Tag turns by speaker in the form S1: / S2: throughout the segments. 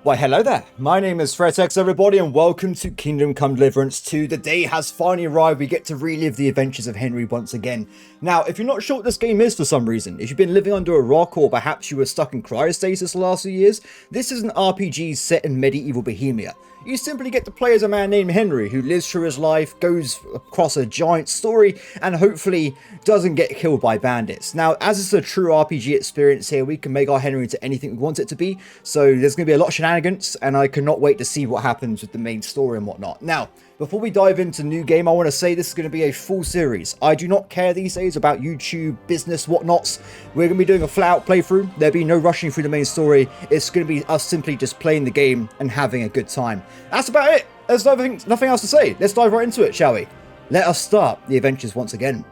S1: Why, hello there. My name is Fretex, everybody, and welcome to Kingdom Come Deliverance 2. The day has finally arrived. We get to relive the adventures of Henry once again. Now, if you're not sure what this game is for some reason, if you've been living under a rock or perhaps you were stuck in cryostasis the last few years, this is an RPG set in medieval Bohemia. You simply get to play as a man named Henry who lives through his life, goes across a giant story, and hopefully doesn't get killed by bandits. Now, as it's a true RPG experience here, we can make our Henry into anything we want it to be, so there's going to be a lot of shenanigans, and I cannot wait to see what happens with the main story and whatnot. Now, before we dive into new game, I want to say this is going to be a full series. I do not care these days about YouTube, business, whatnots. We're going to be doing a flat-out playthrough. There'll be no rushing through the main story. It's going to be us simply just playing the game and having a good time. That's about it. There's nothing else to say. Let's dive right into it, shall we? Let us start the adventures once again.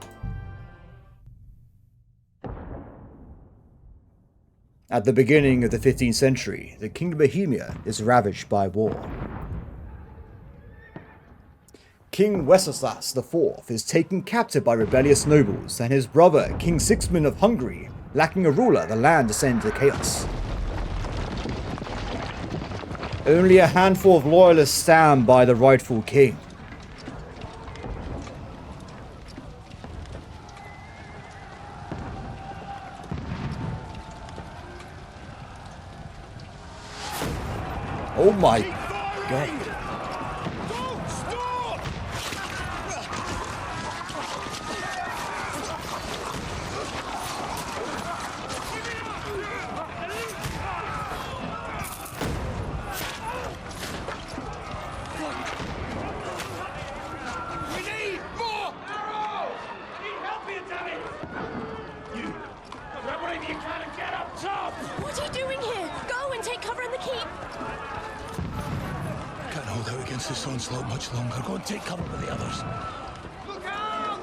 S1: At the beginning of the 15th century, the Kingdom of Bohemia is ravaged by war. King Wenceslas IV is taken captive by rebellious nobles, and his brother, King Sigismund of Hungary, lacking a ruler, the land descends into chaos. Only a handful of loyalists stand by the rightful king. Oh my god.
S2: What are you doing here? Go and take cover in the keep!
S3: Can't hold out against this onslaught much longer. Go and take cover with the others.
S2: Look out!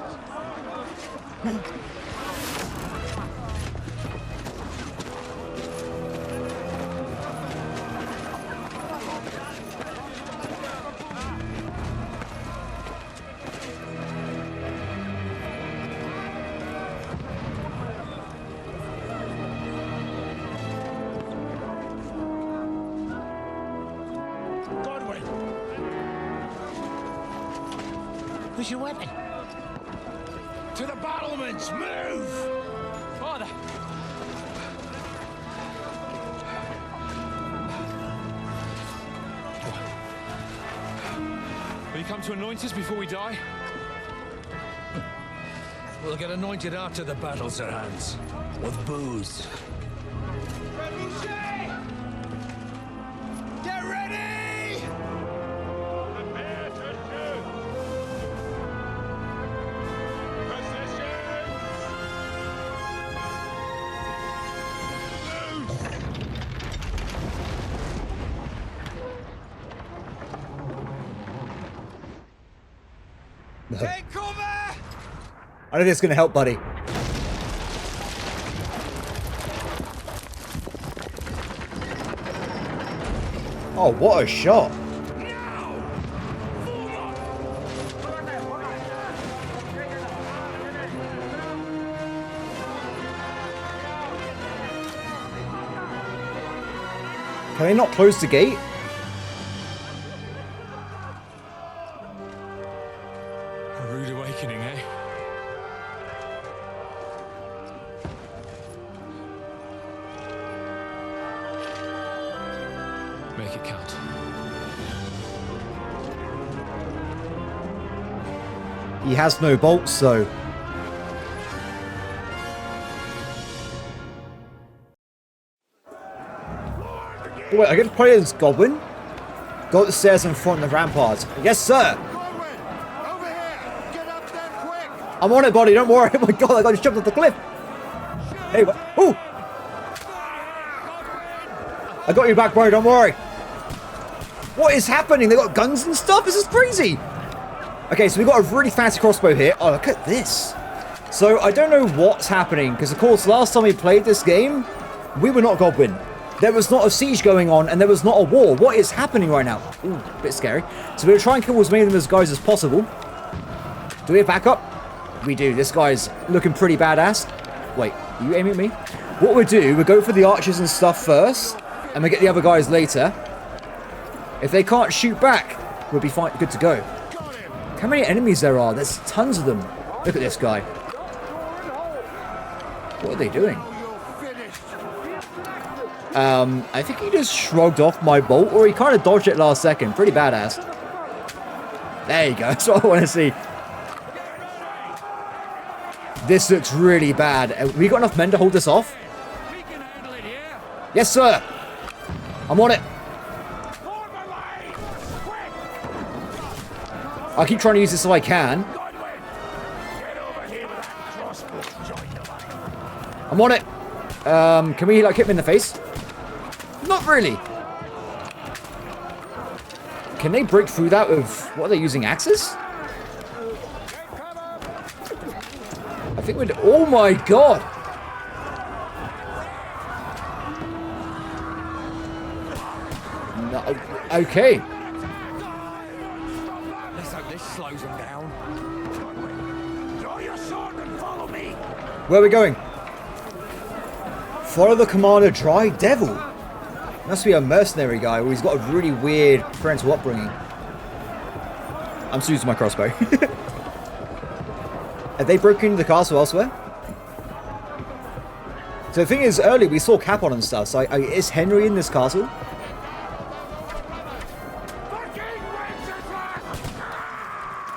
S3: Where's your weapon? To the battlements! Move!
S4: Father! Will you come to anoint us before we die?
S3: We'll get anointed after the battles are hands. With booze. Get ready!
S4: Prepare to shoot! Position!
S3: Take cover!
S1: I don't think it's going to help, buddy. Oh, what a shot. Can they not close the gate?
S4: A rude awakening, eh? Make it count.
S1: He has no bolts, so... Oh, wait, I get to play as Goblin? Go up the stairs in front of the ramparts. Yes, sir!
S3: Over here! Get up there quick!
S1: I'm on it, buddy, don't worry. Oh my god, I got just jumped off the cliff! Hey, what? Ooh! I got you back, bro, don't worry. What is happening? They got guns and stuff? This is crazy! Okay, so we got a really fancy crossbow here. Oh, look at this. So, I don't know what's happening, because of course, last time we played this game, we were not Goblin. There was not a siege going on, and there was not a war. What is happening right now? Ooh, a bit scary. So we're going to try and kill as many of those guys as possible. Do we have backup? We do. This guy's looking pretty badass. Wait, are you aiming at me? What we'll do, we'll go for the archers and stuff first, and we'll get the other guys later. If they can't shoot back, we'll be fine, good to go. How many enemies there are? There's tons of them. Look at this guy. What are they doing? I think he just shrugged off my bolt, or he kind of dodged it last second. Pretty badass. There you go. That's what I want to see. This looks really bad. Have we got enough men to hold this off? Yes, sir. I'm on it. I keep trying to use this if I can. I'm on it. Can we like hit him in the face? Not really. Can they break through that with, what are they using, axes? I think we'd, oh my god. No, okay.
S3: Let's hope this slows them down. Draw your sword and follow me.
S1: Where are we going? Follow the commander, Dry Devil. Must be a mercenary guy, or he's got a really weird parental upbringing. I'm still using my crossbow. Have they broken into the castle elsewhere? So the thing is, earlier we saw Capon and stuff, so is Henry in this castle?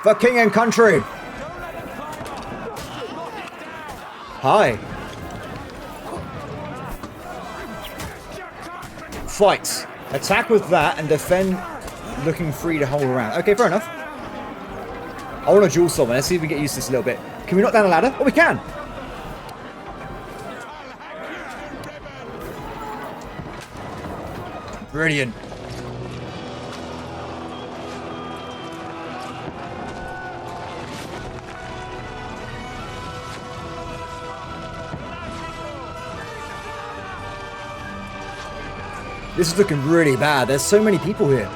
S1: For king and country! Hi. Fight. Attack with that and defend looking free to hold around. Okay, fair enough. I want to duel someone. Let's see if we get used to this a little bit. Can we knock down a ladder? Oh, we can! Brilliant. This is looking really bad. There's so many people here.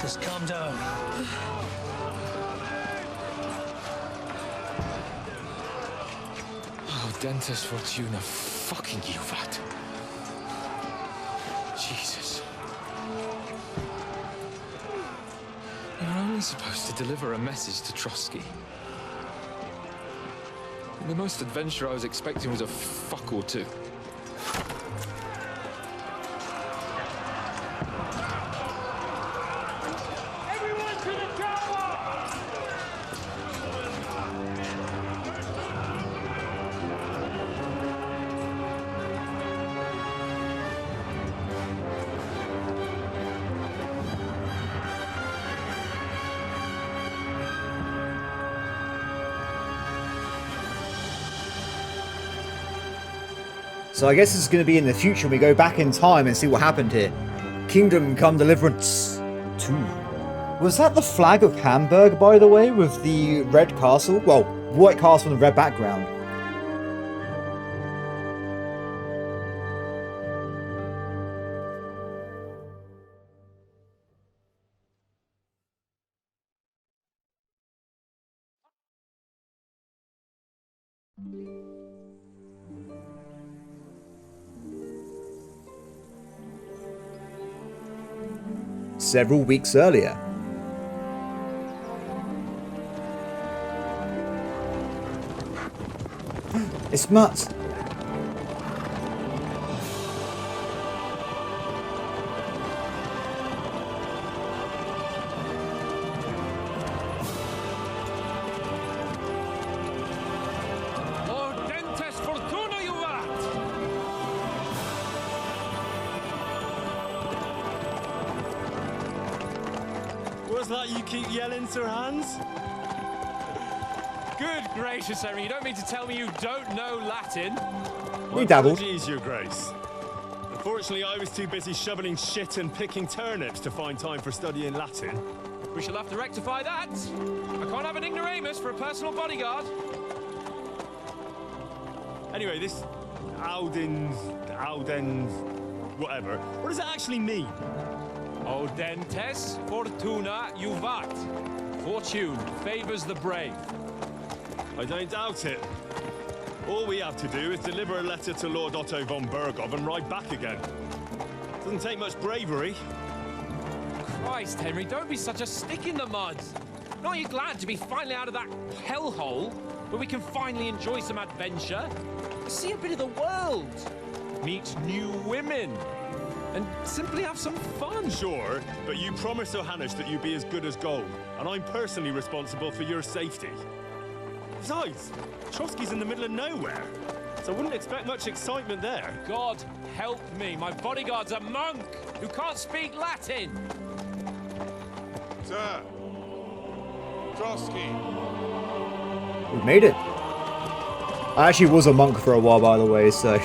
S3: Just calm down.
S4: Oh, Dentes Fortuna, fucking you, that. Jesus. You're only supposed to deliver a message to Trosky. The most adventure I was expecting was a fuck or two.
S1: So I guess this is going to be in the future. We go back in time and see what happened here. Kingdom Come Deliverance 2. Was that the flag of Hamburg, by the way, with the red castle? Well, white castle and red background. Several weeks earlier. It's Mutt.
S4: Oh, Dentes Fortuna, you rat!
S5: What's that you keep yelling, Sir Hans?
S4: Good gracious, Henry, you don't mean to tell me you don't know Latin?
S1: We dabbled.
S5: Apologies, Your Grace. Unfortunately, I was too busy shoveling shit and picking turnips to find time for studying Latin.
S4: We shall have to rectify that. I can't have an ignoramus for a personal bodyguard.
S5: Anyway, this Alden, whatever. What does it actually mean?
S4: Audentes fortuna juvat. Fortune favors the brave.
S5: I don't doubt it. All we have to do is deliver a letter to Lord Otto von Bergov and ride back again. Doesn't take much bravery.
S4: Christ, Henry, don't be such a stick in the mud. Aren't you glad to be finally out of that hellhole where we can finally enjoy some adventure? See a bit of the world, meet new women, and simply have some fun.
S5: Sure, but you promised Johannes that you'd be as good as gold, and I'm personally responsible for your safety. Besides, Trosky's in the middle of nowhere, so I wouldn't expect much excitement there.
S4: God help me, my bodyguard's a monk who can't speak Latin.
S6: Sir! Trosky!
S1: We've made it. I actually was a monk for a while, by the way, so...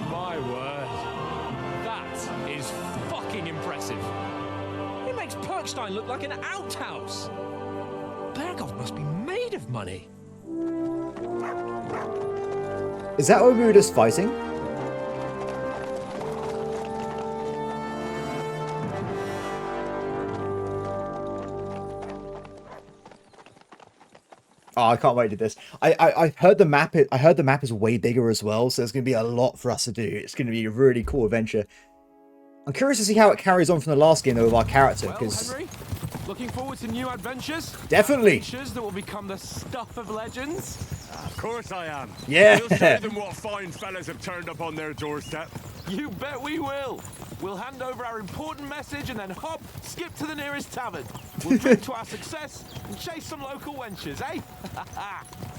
S4: My word, that is fucking impressive. It makes Perkstein look like an outhouse. Bergov must be made of money.
S1: Is that what we were just fighting? Oh, I can't wait to do this. I heard the map. I heard the map is way bigger as well, so there's going to be a lot for us to do. It's going to be a really cool adventure. I'm curious to see how it carries on from the last game though with our character,
S3: Well,
S1: because
S3: Henry, looking forward to new adventures?
S1: definitely,
S3: Adventures that will become the stuff of legends?
S5: Of course I am.
S1: yeah.
S5: We'll show them what fine fellas have turned up on their doorstep.
S3: You bet we will. We'll hand over our important message and then hop, skip to the nearest tavern. We'll drink to our success and chase some local wenches, eh?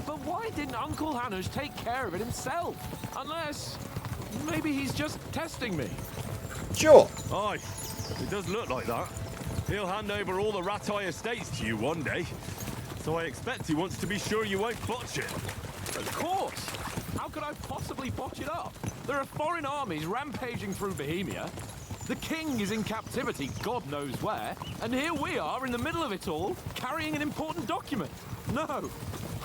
S3: But why didn't Uncle Hanush take care of it himself? Unless, maybe he's just testing me.
S1: Sure.
S5: Aye, it does look like that. He'll hand over all the Ratai estates to you one day. So I expect he wants to be sure you won't botch it.
S3: Of course. How could I possibly botch it up? There are foreign armies rampaging through Bohemia. The king is in captivity, God knows where. And here we are in the middle of it all, carrying an important document. No,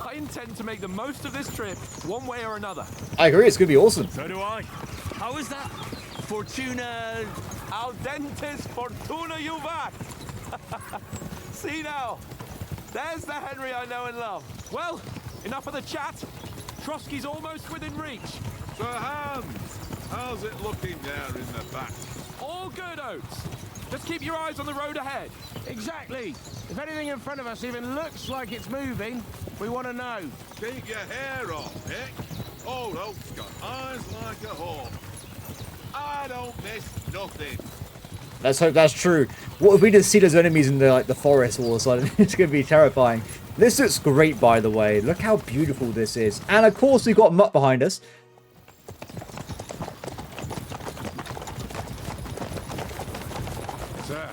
S3: I intend to make the most of this trip, one way or another.
S1: I agree. It's going to be awesome.
S5: So do I. How is that? Fortuna...
S3: Audentes fortuna juvat. See now, there's the Henry I know and love. Well, enough of the chat. Trosky's almost within reach.
S6: Sir Hans! How's it looking there in the back?
S3: All good, Oates. Just keep your eyes on the road ahead.
S7: Exactly. If anything in front of us even looks like it's moving, we want to know.
S6: Keep your hair on, Nick. Old Oak's got eyes like a hawk. I don't miss nothing.
S1: Let's hope that's true. What if we just see those enemies in the forest all of a sudden? It's going to be terrifying. This looks great, by the way. Look how beautiful this is. And of course, we've got Mutt behind us.
S6: Sir.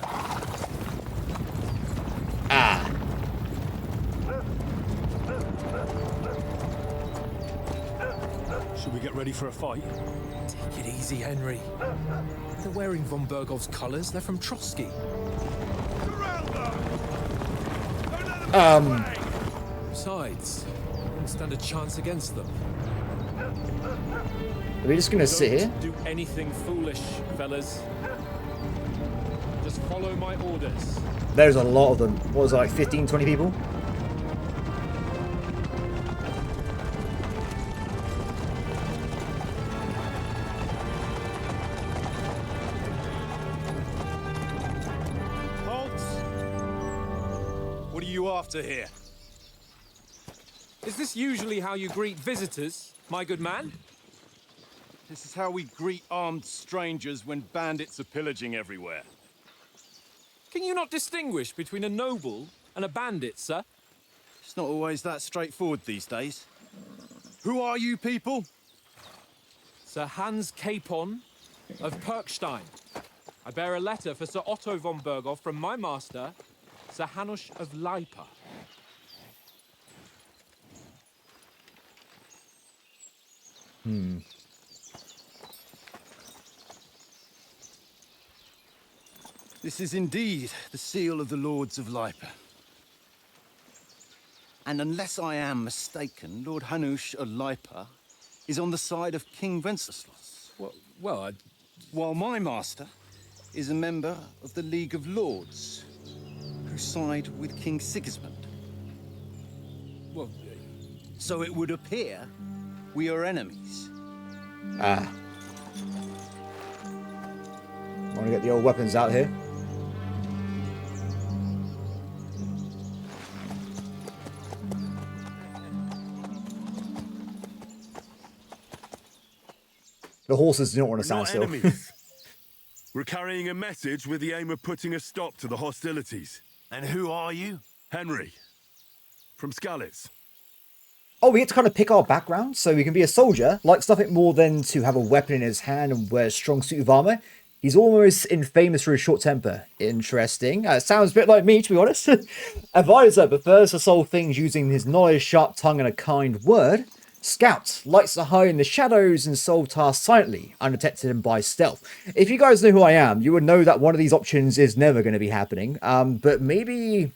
S1: Ah.
S5: Should we get ready for a fight?
S4: Take it easy, Henry. They're wearing von Bergov's colours. They're from Trosky. Besides, I wouldn't stand a chance against them.
S1: Are we just going to sit here?
S4: Don't do anything foolish, fellas. Just follow my orders.
S1: There's a lot of them. What was it, like 15, 20 people?
S5: What are you after here?
S4: Is this usually how you greet visitors, my good man?
S8: This is how we greet armed strangers when bandits are pillaging everywhere.
S4: Can you not distinguish between a noble and a bandit, sir?
S8: It's not always that straightforward these days. Who are you people?
S4: Sir Hans Capon of Perkstein. I bear a letter for Sir Otto von Bergov from my master, Sir Hanush of Lipa.
S8: This is indeed the seal of the Lords of Lipa. And unless I am mistaken, Lord Hanush of Lipa is on the side of King Wenceslas.
S4: Well,
S8: While my master is a member of the League of Lords, who side with King Sigismund.
S4: well,
S8: So it would appear we are enemies.
S1: Ah. Want to get the old weapons out here. The horses do not want to stand
S5: Not
S1: still.
S5: enemies. We're carrying a message with the aim of putting a stop to the hostilities.
S6: And who are you?
S5: Henry, from Skalitz.
S1: Oh, we get to kind of pick our background, so we can be a soldier, likes nothing more than to have a weapon in his hand and wear a strong suit of armor. He's almost infamous for his short temper. Interesting. Sounds a bit like me, to be honest. Advisor prefers to solve things using his knowledge, sharp tongue, and a kind word. Scout likes to hide in the shadows and solve tasks silently, undetected and by stealth. If you guys know who I am, you would know that one of these options is never going to be happening. But maybe...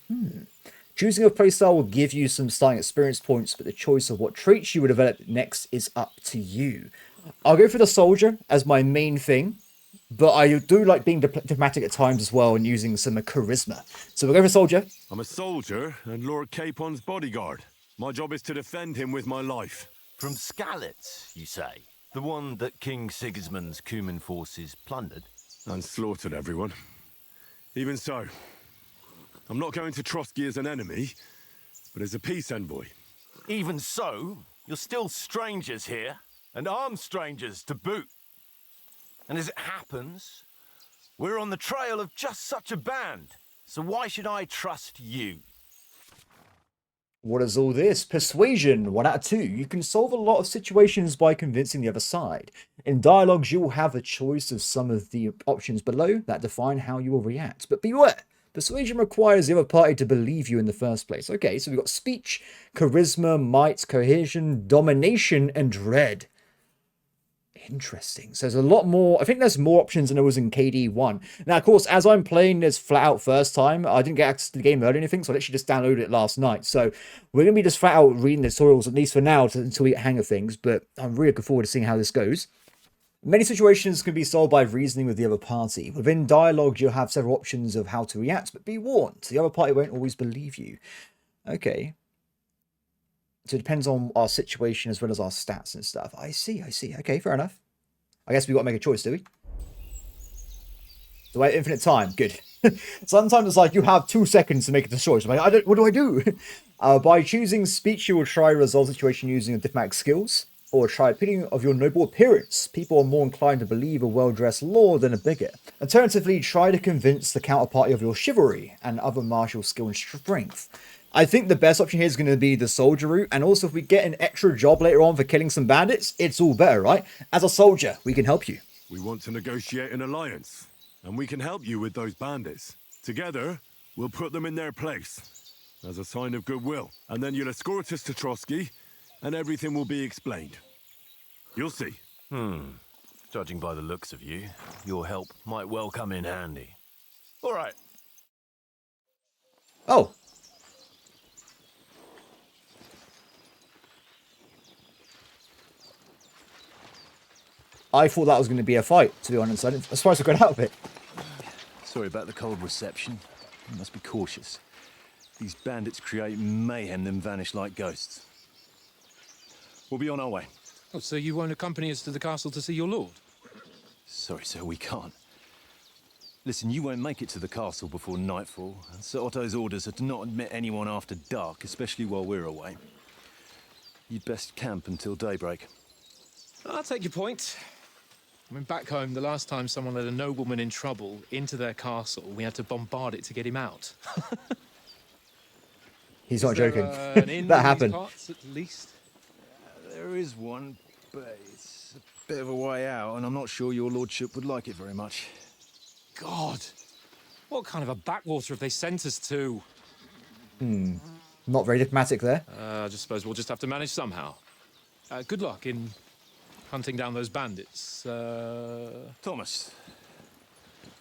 S1: Choosing a playstyle will give you some starting experience points, but the choice of what traits you will develop next is up to you. I'll go for the soldier as my main thing, but I do like being diplomatic at times as well and using some charisma. So we'll go for soldier.
S5: I'm a soldier and Lord Capon's bodyguard. My job is to defend him with my life.
S6: From Skalitz, you say? The one that King Sigismund's Cuman forces plundered?
S5: And slaughtered everyone. Even so, I'm not going to Trosky as an enemy, but as a peace envoy.
S6: Even so, you're still strangers here, and armed strangers to boot. And as it happens, we're on the trail of just such a band, so why should I trust you?
S1: What is all this? Persuasion, 1 out of 2. You can solve a lot of situations by convincing the other side. In dialogues, you will have a choice of some of the options below that define how you will react. But beware, persuasion requires the other party to believe you in the first place. Okay, so we've got speech, charisma, might, cohesion, domination, and dread. Interesting. So there's a lot more. I think there's more options than there was in KD1. Now, of course, as I'm playing this flat out first time, I didn't get access to the game early or anything, so I literally just downloaded it last night. So we're going to be just flat out reading the tutorials, at least for now, until we get hang of things. But I'm really looking forward to seeing how this goes. Many situations can be solved by reasoning with the other party. Within dialogue, you'll have several options of how to react, but be warned, the other party won't always believe you. Okay. So it depends on our situation as well as our stats and stuff. I see. Okay, fair enough. I guess we've got to make a choice, do we? Do I have infinite time? Good. Sometimes it's like you have 2 seconds to make a choice. I'm like, what do I do? By choosing speech, you will try to resolve the situation using your diplomatic skills, or try appealing of your noble appearance. People are more inclined to believe a well-dressed lord than a bigot. Alternatively, try to convince the counterparty of your chivalry and other martial skill and strength. I think the best option here is going to be the soldier route, and also if we get an extra job later on for killing some bandits, it's all better, right? As a soldier, we can help you.
S5: We want to negotiate an alliance, and we can help you with those bandits. Together, we'll put them in their place, as a sign of goodwill. And then you'll escort us to Trosky, and everything will be explained. You'll see.
S6: Judging by the looks of you, your help might well come in handy. All right.
S1: Oh. I thought that was going to be a fight, to be honest. I'm surprised I got out of it.
S8: Sorry about the cold reception. You must be cautious. These bandits create mayhem, then vanish like ghosts. We'll be on our way.
S4: Oh, so you won't accompany us to the castle to see your lord?
S8: Sorry, sir, we can't. Listen, you won't make it to the castle before nightfall. Sir Otto's orders are to not admit anyone after dark, especially while we're away. You'd best camp until daybreak.
S4: I'll take your point. I mean, back home, the last time someone let a nobleman in trouble into their castle, we had to bombard it to get him out.
S1: He's not joking.
S4: An inn
S1: That
S4: in
S1: happened.
S4: these parts, at least?
S8: There is one, but it's a bit of a way out, and I'm not sure your lordship would like it very much.
S4: God, what kind of a backwater have they sent us to?
S1: Not very diplomatic there.
S4: I just suppose we'll just have to manage somehow. Good luck in hunting down those bandits.
S8: Thomas,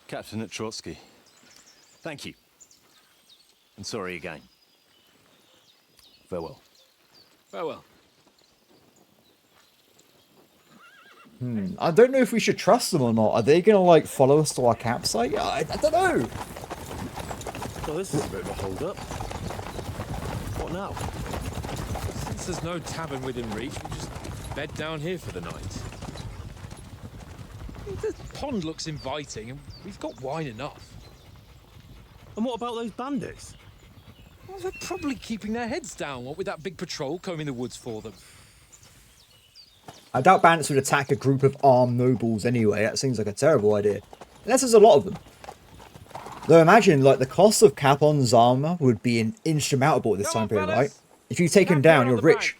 S8: Captain at Trosky. Thank you. And sorry again. Farewell.
S4: Farewell.
S1: I don't know if we should trust them or not. Are they gonna like follow us to our campsite? I don't know.
S8: Well, this is a bit of a hold-up. What now?
S4: Since there's no tavern within reach, we'll just bed down here for the night. The pond looks inviting, and we've got wine enough.
S5: And what about those bandits?
S4: Well, they're probably keeping their heads down, what with that big patrol combing the woods for them.
S1: I doubt bandits would attack a group of armed nobles anyway. That seems like a terrible idea. Unless there's a lot of them. Though imagine, like, the cost of Capon's armor would be insurmountable at this time period, right? If you take him down, you're rich.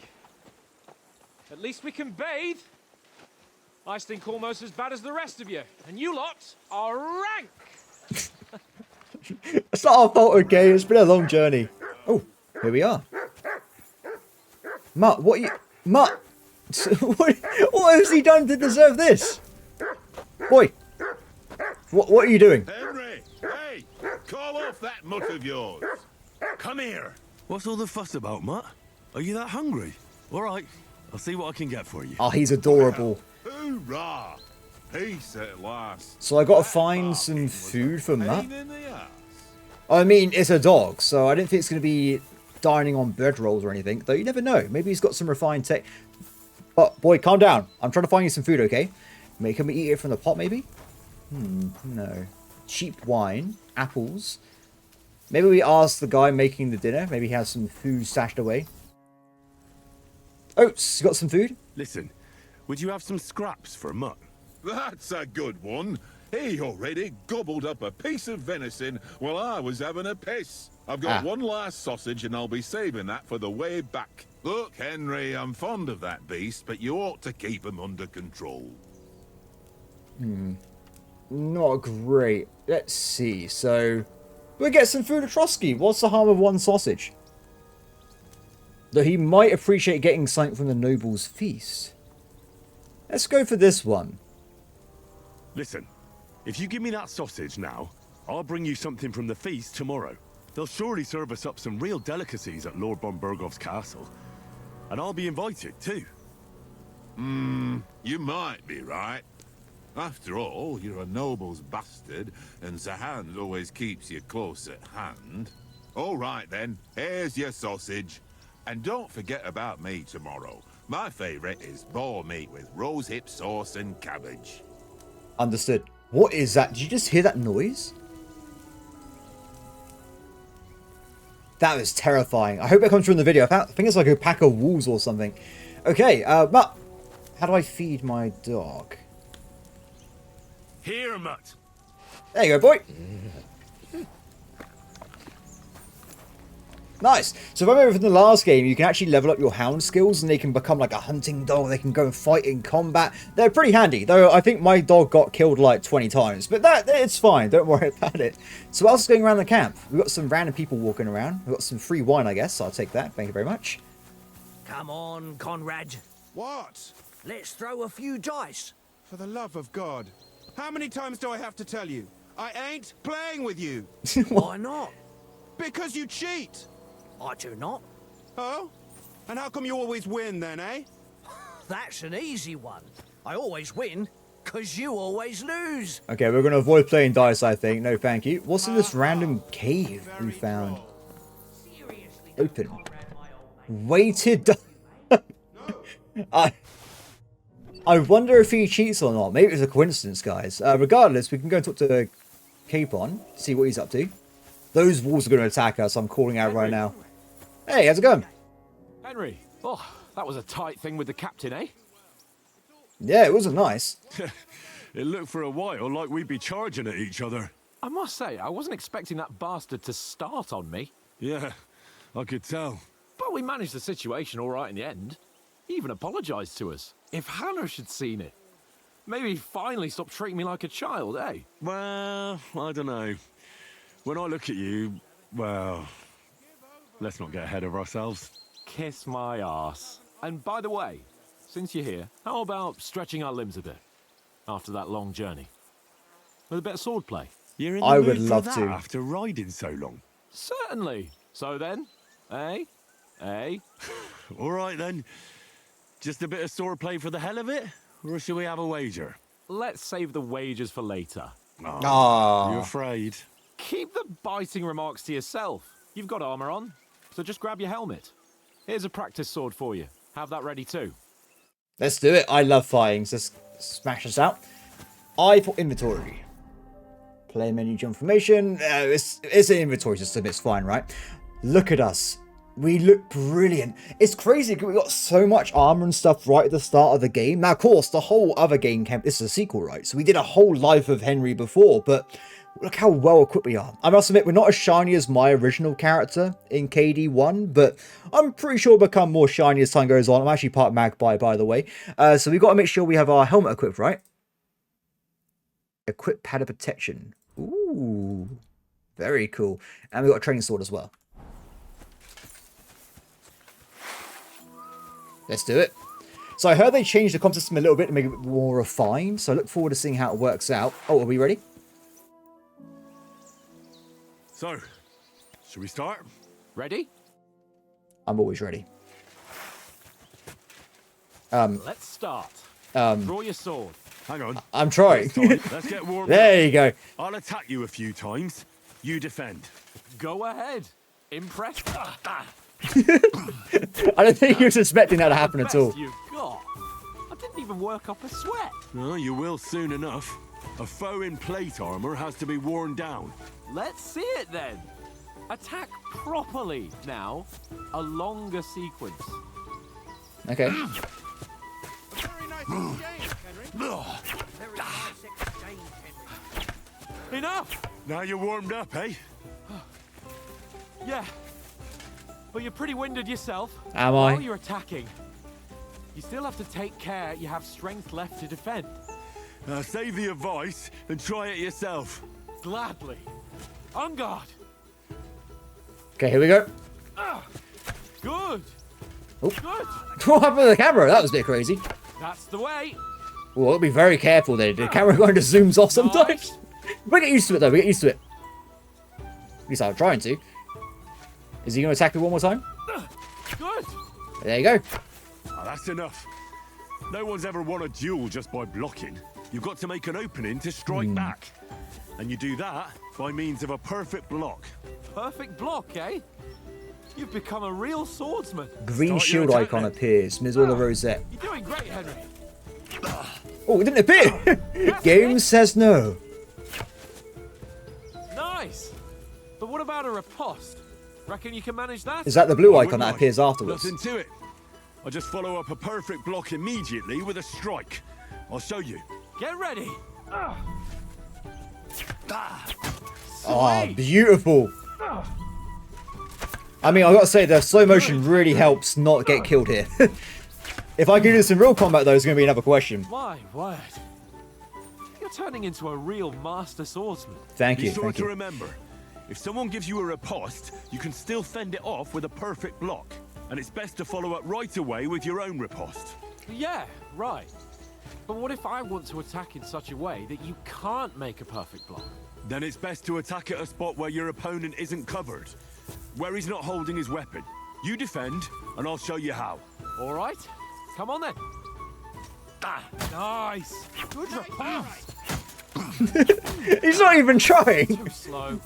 S4: At least we can bathe. I stink almost as bad as the rest of you, and you lot are rank.
S1: It's not our fault, okay? It's been a long journey. Oh, here we are. Mutt, what you... Mutt! what has he done to deserve this? Boy! What are you doing?
S9: Henry! Hey! Call off that mutt of yours! Come here!
S5: What's all the fuss about, Mutt? Are you that hungry? All right, I'll see what I can get for you.
S1: Oh, he's adorable.
S9: Hoorah! Peace at last.
S1: So I gotta find some food for Mutt?
S9: Pain in the ass.
S1: I mean, it's a dog, so I don't think it's gonna be dining on bread rolls or anything. Though you never know. Maybe he's got some refined tech. But, boy, calm down. I'm trying to find you some food, okay? Can we eat it from the pot, maybe? No. Cheap wine. Apples. Maybe we ask the guy making the dinner. Maybe he has some food stashed away. Oats, you got some food?
S5: Listen, would you have some scraps for Mutt?
S9: That's a good one. He already gobbled up a piece of venison while I was having a piss. I've got one last sausage and I'll be saving that for the way back. Look, Henry, I'm fond of that beast, but you ought to keep him under control.
S1: Not great. Let's see. So, we'll get some food at Trosky. What's the harm of one sausage? Though he might appreciate getting something from the noble's feast. Let's go for this one.
S5: Listen, if you give me that sausage now, I'll bring you something from the feast tomorrow. They'll surely serve us up some real delicacies at Lord von Burgov's castle. And I'll be invited, too.
S9: You might be right. After all, you're a noble's bastard, and Sir Hans always keeps you close at hand. All right, then. Here's your sausage. And don't forget about me tomorrow. My favourite is boar meat with rosehip sauce and cabbage.
S1: Understood. What is that? Did you just hear that noise? That was terrifying. I hope it comes through in the video. I think it's like a pack of wolves or something. Okay, but how do I feed my dog?
S5: Here, Mutt.
S1: There you go, boy. Nice. So if I remember from the last game, you can actually level up your hound skills and they can become like a hunting dog. They can go and fight in combat. They're pretty handy, though I think my dog got killed like 20 times. But it's fine. Don't worry about it. So what else is going around the camp? We've got some random people walking around. We've got some free wine, I guess. So I'll take that. Thank you very much.
S10: Come on, Conrad.
S7: What?
S10: Let's throw a few dice.
S7: For the love of God. How many times do I have to tell you? I ain't playing with you.
S10: Why not?
S7: Because you cheat.
S10: I do not.
S7: Oh? And how come you always win then, eh?
S10: That's an easy one. I always win, because you always lose.
S1: Okay, we're going to avoid playing dice, I think. No, thank you. What's in this random cave we found? Open. Weighted. I wonder if he cheats or not. Maybe it's a coincidence, guys. Regardless, we can go and talk to Capon, see what he's up to. Those wolves are going to attack us. I'm calling out right now. Hey, how's it going?
S3: Henry, oh, that was a tight thing with the captain, eh?
S1: Yeah, it wasn't nice.
S5: It looked for a while like we'd be charging at each other.
S3: I must say, I wasn't expecting that bastard to start on me.
S5: Yeah, I could tell.
S3: But we managed the situation all right in the end. He even apologised to us. If Hanush had seen it, maybe he'd finally stop treating me like a child, eh?
S5: Well, I don't know. When I look at you, well... let's not get ahead of ourselves.
S3: Kiss my arse. And by the way, since you're here, how about stretching our limbs a bit after that long journey? With a bit of swordplay.
S5: You're in the
S1: I
S5: mood
S1: would
S5: for
S1: love
S5: that
S1: to.
S5: after riding so long.
S3: Certainly. So then, eh? Eh?
S5: All right then. Just a bit of swordplay for the hell of it? Or should we have a wager?
S3: Let's save the wagers for later.
S1: Ah.
S5: You afraid?
S3: Keep the biting remarks to yourself. You've got armor on, so just grab your helmet. Here's a practice sword for you. Have that ready too.
S1: Let's do it. I love fighting, so smash this out. I for inventory. Play menu jump formation. It's an inventory system, it's fine, right? Look at us. We look brilliant. It's crazy because we got so much armor and stuff right at the start of the game. Now, of course, the whole other game came. This is a sequel, right? So we did a whole life of Henry before, but look how well equipped we are. I must admit, we're not as shiny as my original character in KD1, but I'm pretty sure we'll become more shiny as time goes on. I'm actually part Magpie, by the way. So we've got to make sure we have our helmet equipped, right? Equip pad of protection. Ooh, very cool. And we've got a training sword as well. Let's do it. So I heard they changed the comp system a little bit to make it more refined. So I look forward to seeing how it works out. Oh, are we ready?
S5: So, should we start?
S3: Ready?
S1: I'm always ready.
S3: Let's start. Draw your sword.
S5: Hang on.
S1: I'm trying.
S5: Let's get warmed
S1: There
S5: up.
S1: you go.
S5: I'll attack you a few times. You defend.
S3: Go ahead. Impressed?
S1: I don't think you were suspecting that to happen at all.
S3: Best you've got. I didn't even work up a sweat.
S5: Oh, you will soon enough. A foe in plate armor has to be worn down.
S3: Let's see it then. Attack properly now. A longer sequence.
S1: Okay.
S7: Very nice exchange, Henry. Very nice exchange, Henry.
S3: Enough!
S5: Now you're warmed up, eh?
S3: Yeah. But you're pretty winded yourself.
S1: Am I?
S3: While you're attacking, you still have to take care you have strength left to defend.
S5: Save the advice and try it yourself.
S3: Gladly. On guard.
S1: Okay, here we go.
S3: Good.
S1: Oh.
S3: Good.
S1: What happened to the camera? That was a bit crazy.
S3: That's the way.
S1: Well, be very careful there. The camera kind of zooms off sometimes.
S3: Nice.
S1: We get used to it, though. We get used to it. At least I'm trying to. Is he going to attack me one more time?
S3: Good.
S1: There you go.
S5: Ah, that's enough. No one's ever won a duel just by blocking. You've got to make an opening to strike back. And you do that by means of a perfect block.
S3: Perfect block, eh? You've become a real swordsman.
S1: Green
S5: Start your
S1: shield
S5: attack
S1: icon
S5: then.
S1: appears. Middle of the rosette.
S3: You're doing great, Henry.
S1: Oh, it didn't appear. Game says no.
S3: Nice. But what about a riposte? Reckon you can manage that?
S1: Is that the blue
S5: I
S1: icon
S5: wouldn't
S1: that
S5: mind.
S1: appears afterwards?
S5: Nothing to it. I just follow up a perfect block immediately with a strike. I'll show you.
S3: Get ready.
S1: Oh, beautiful. I mean, I've got to say, the slow motion really helps not get killed here. If I can do this in real combat, though, it's going to be another question.
S3: My word. You're turning into a real master swordsman.
S1: Thank
S5: Be
S1: you,
S5: sure
S1: thank
S5: to
S1: you.
S5: remember, if someone gives you a riposte, you can still fend it off with a perfect block. And it's best to follow up right away with your own riposte.
S3: Yeah, right. But what if I want to attack in such a way that you can't make a perfect block?
S5: Then it's best to attack at a spot where your opponent isn't covered. Where he's not holding his weapon. You defend, and I'll show you how.
S3: All right. Come on then. Nice. Good riposte.
S1: He's not even trying.
S3: Too slow.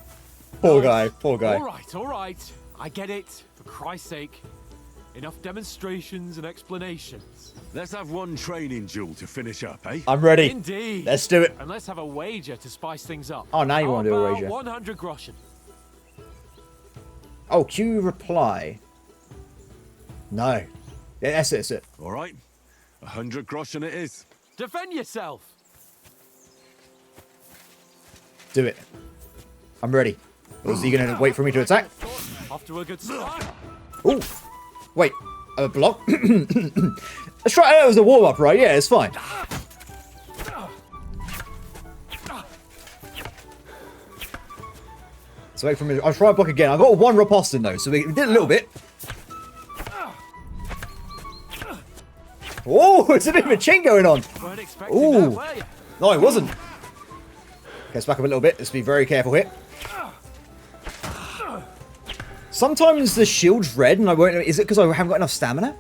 S1: Poor guy, poor guy.
S3: All right. I get it. For Christ's sake. Enough demonstrations and explanations.
S5: Let's have one training duel to finish up, eh?
S1: I'm ready.
S3: Indeed.
S1: Let's do it.
S3: And let's have a wager to spice things up.
S1: Oh, now you want to do a wager.
S3: 100 groschen.
S1: Oh, Q reply. No. Yeah, that's it, that's it.
S5: All right. 100 groschen it is.
S3: Defend yourself.
S1: Do it. I'm ready. Or is he going to wait for me to attack?
S3: Off to a good start.
S1: Oh, wait. A block? Let's try. That was a warm up, right? Yeah, it's fine. So wait for me. I'll try and block again. I got one riposte in though, so we did a little bit. Oh, it's a bit of a chain going on.
S3: Weren't expecting that, were you?
S1: No, it wasn't. Okay, let's back up a little bit. Let's be very careful here. Sometimes the shield's red and I won't know. Is it because I haven't got enough stamina?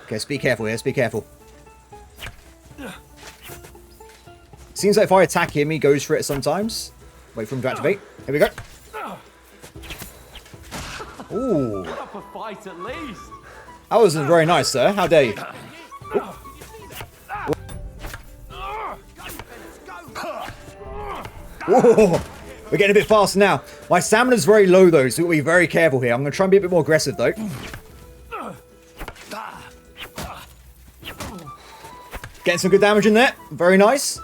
S1: Okay, let's be careful here. Let's be careful. Seems like if I attack him, he goes for it sometimes. Wait for him to activate. Here we go. Ooh.
S3: Put up a fight at least.
S1: That wasn't very nice, sir. How dare you? Whoa. We're getting a bit faster now. My stamina's very low, though, so we'll be very careful here. I'm going to try and be a bit more aggressive, though. Getting some good damage in there. Very nice.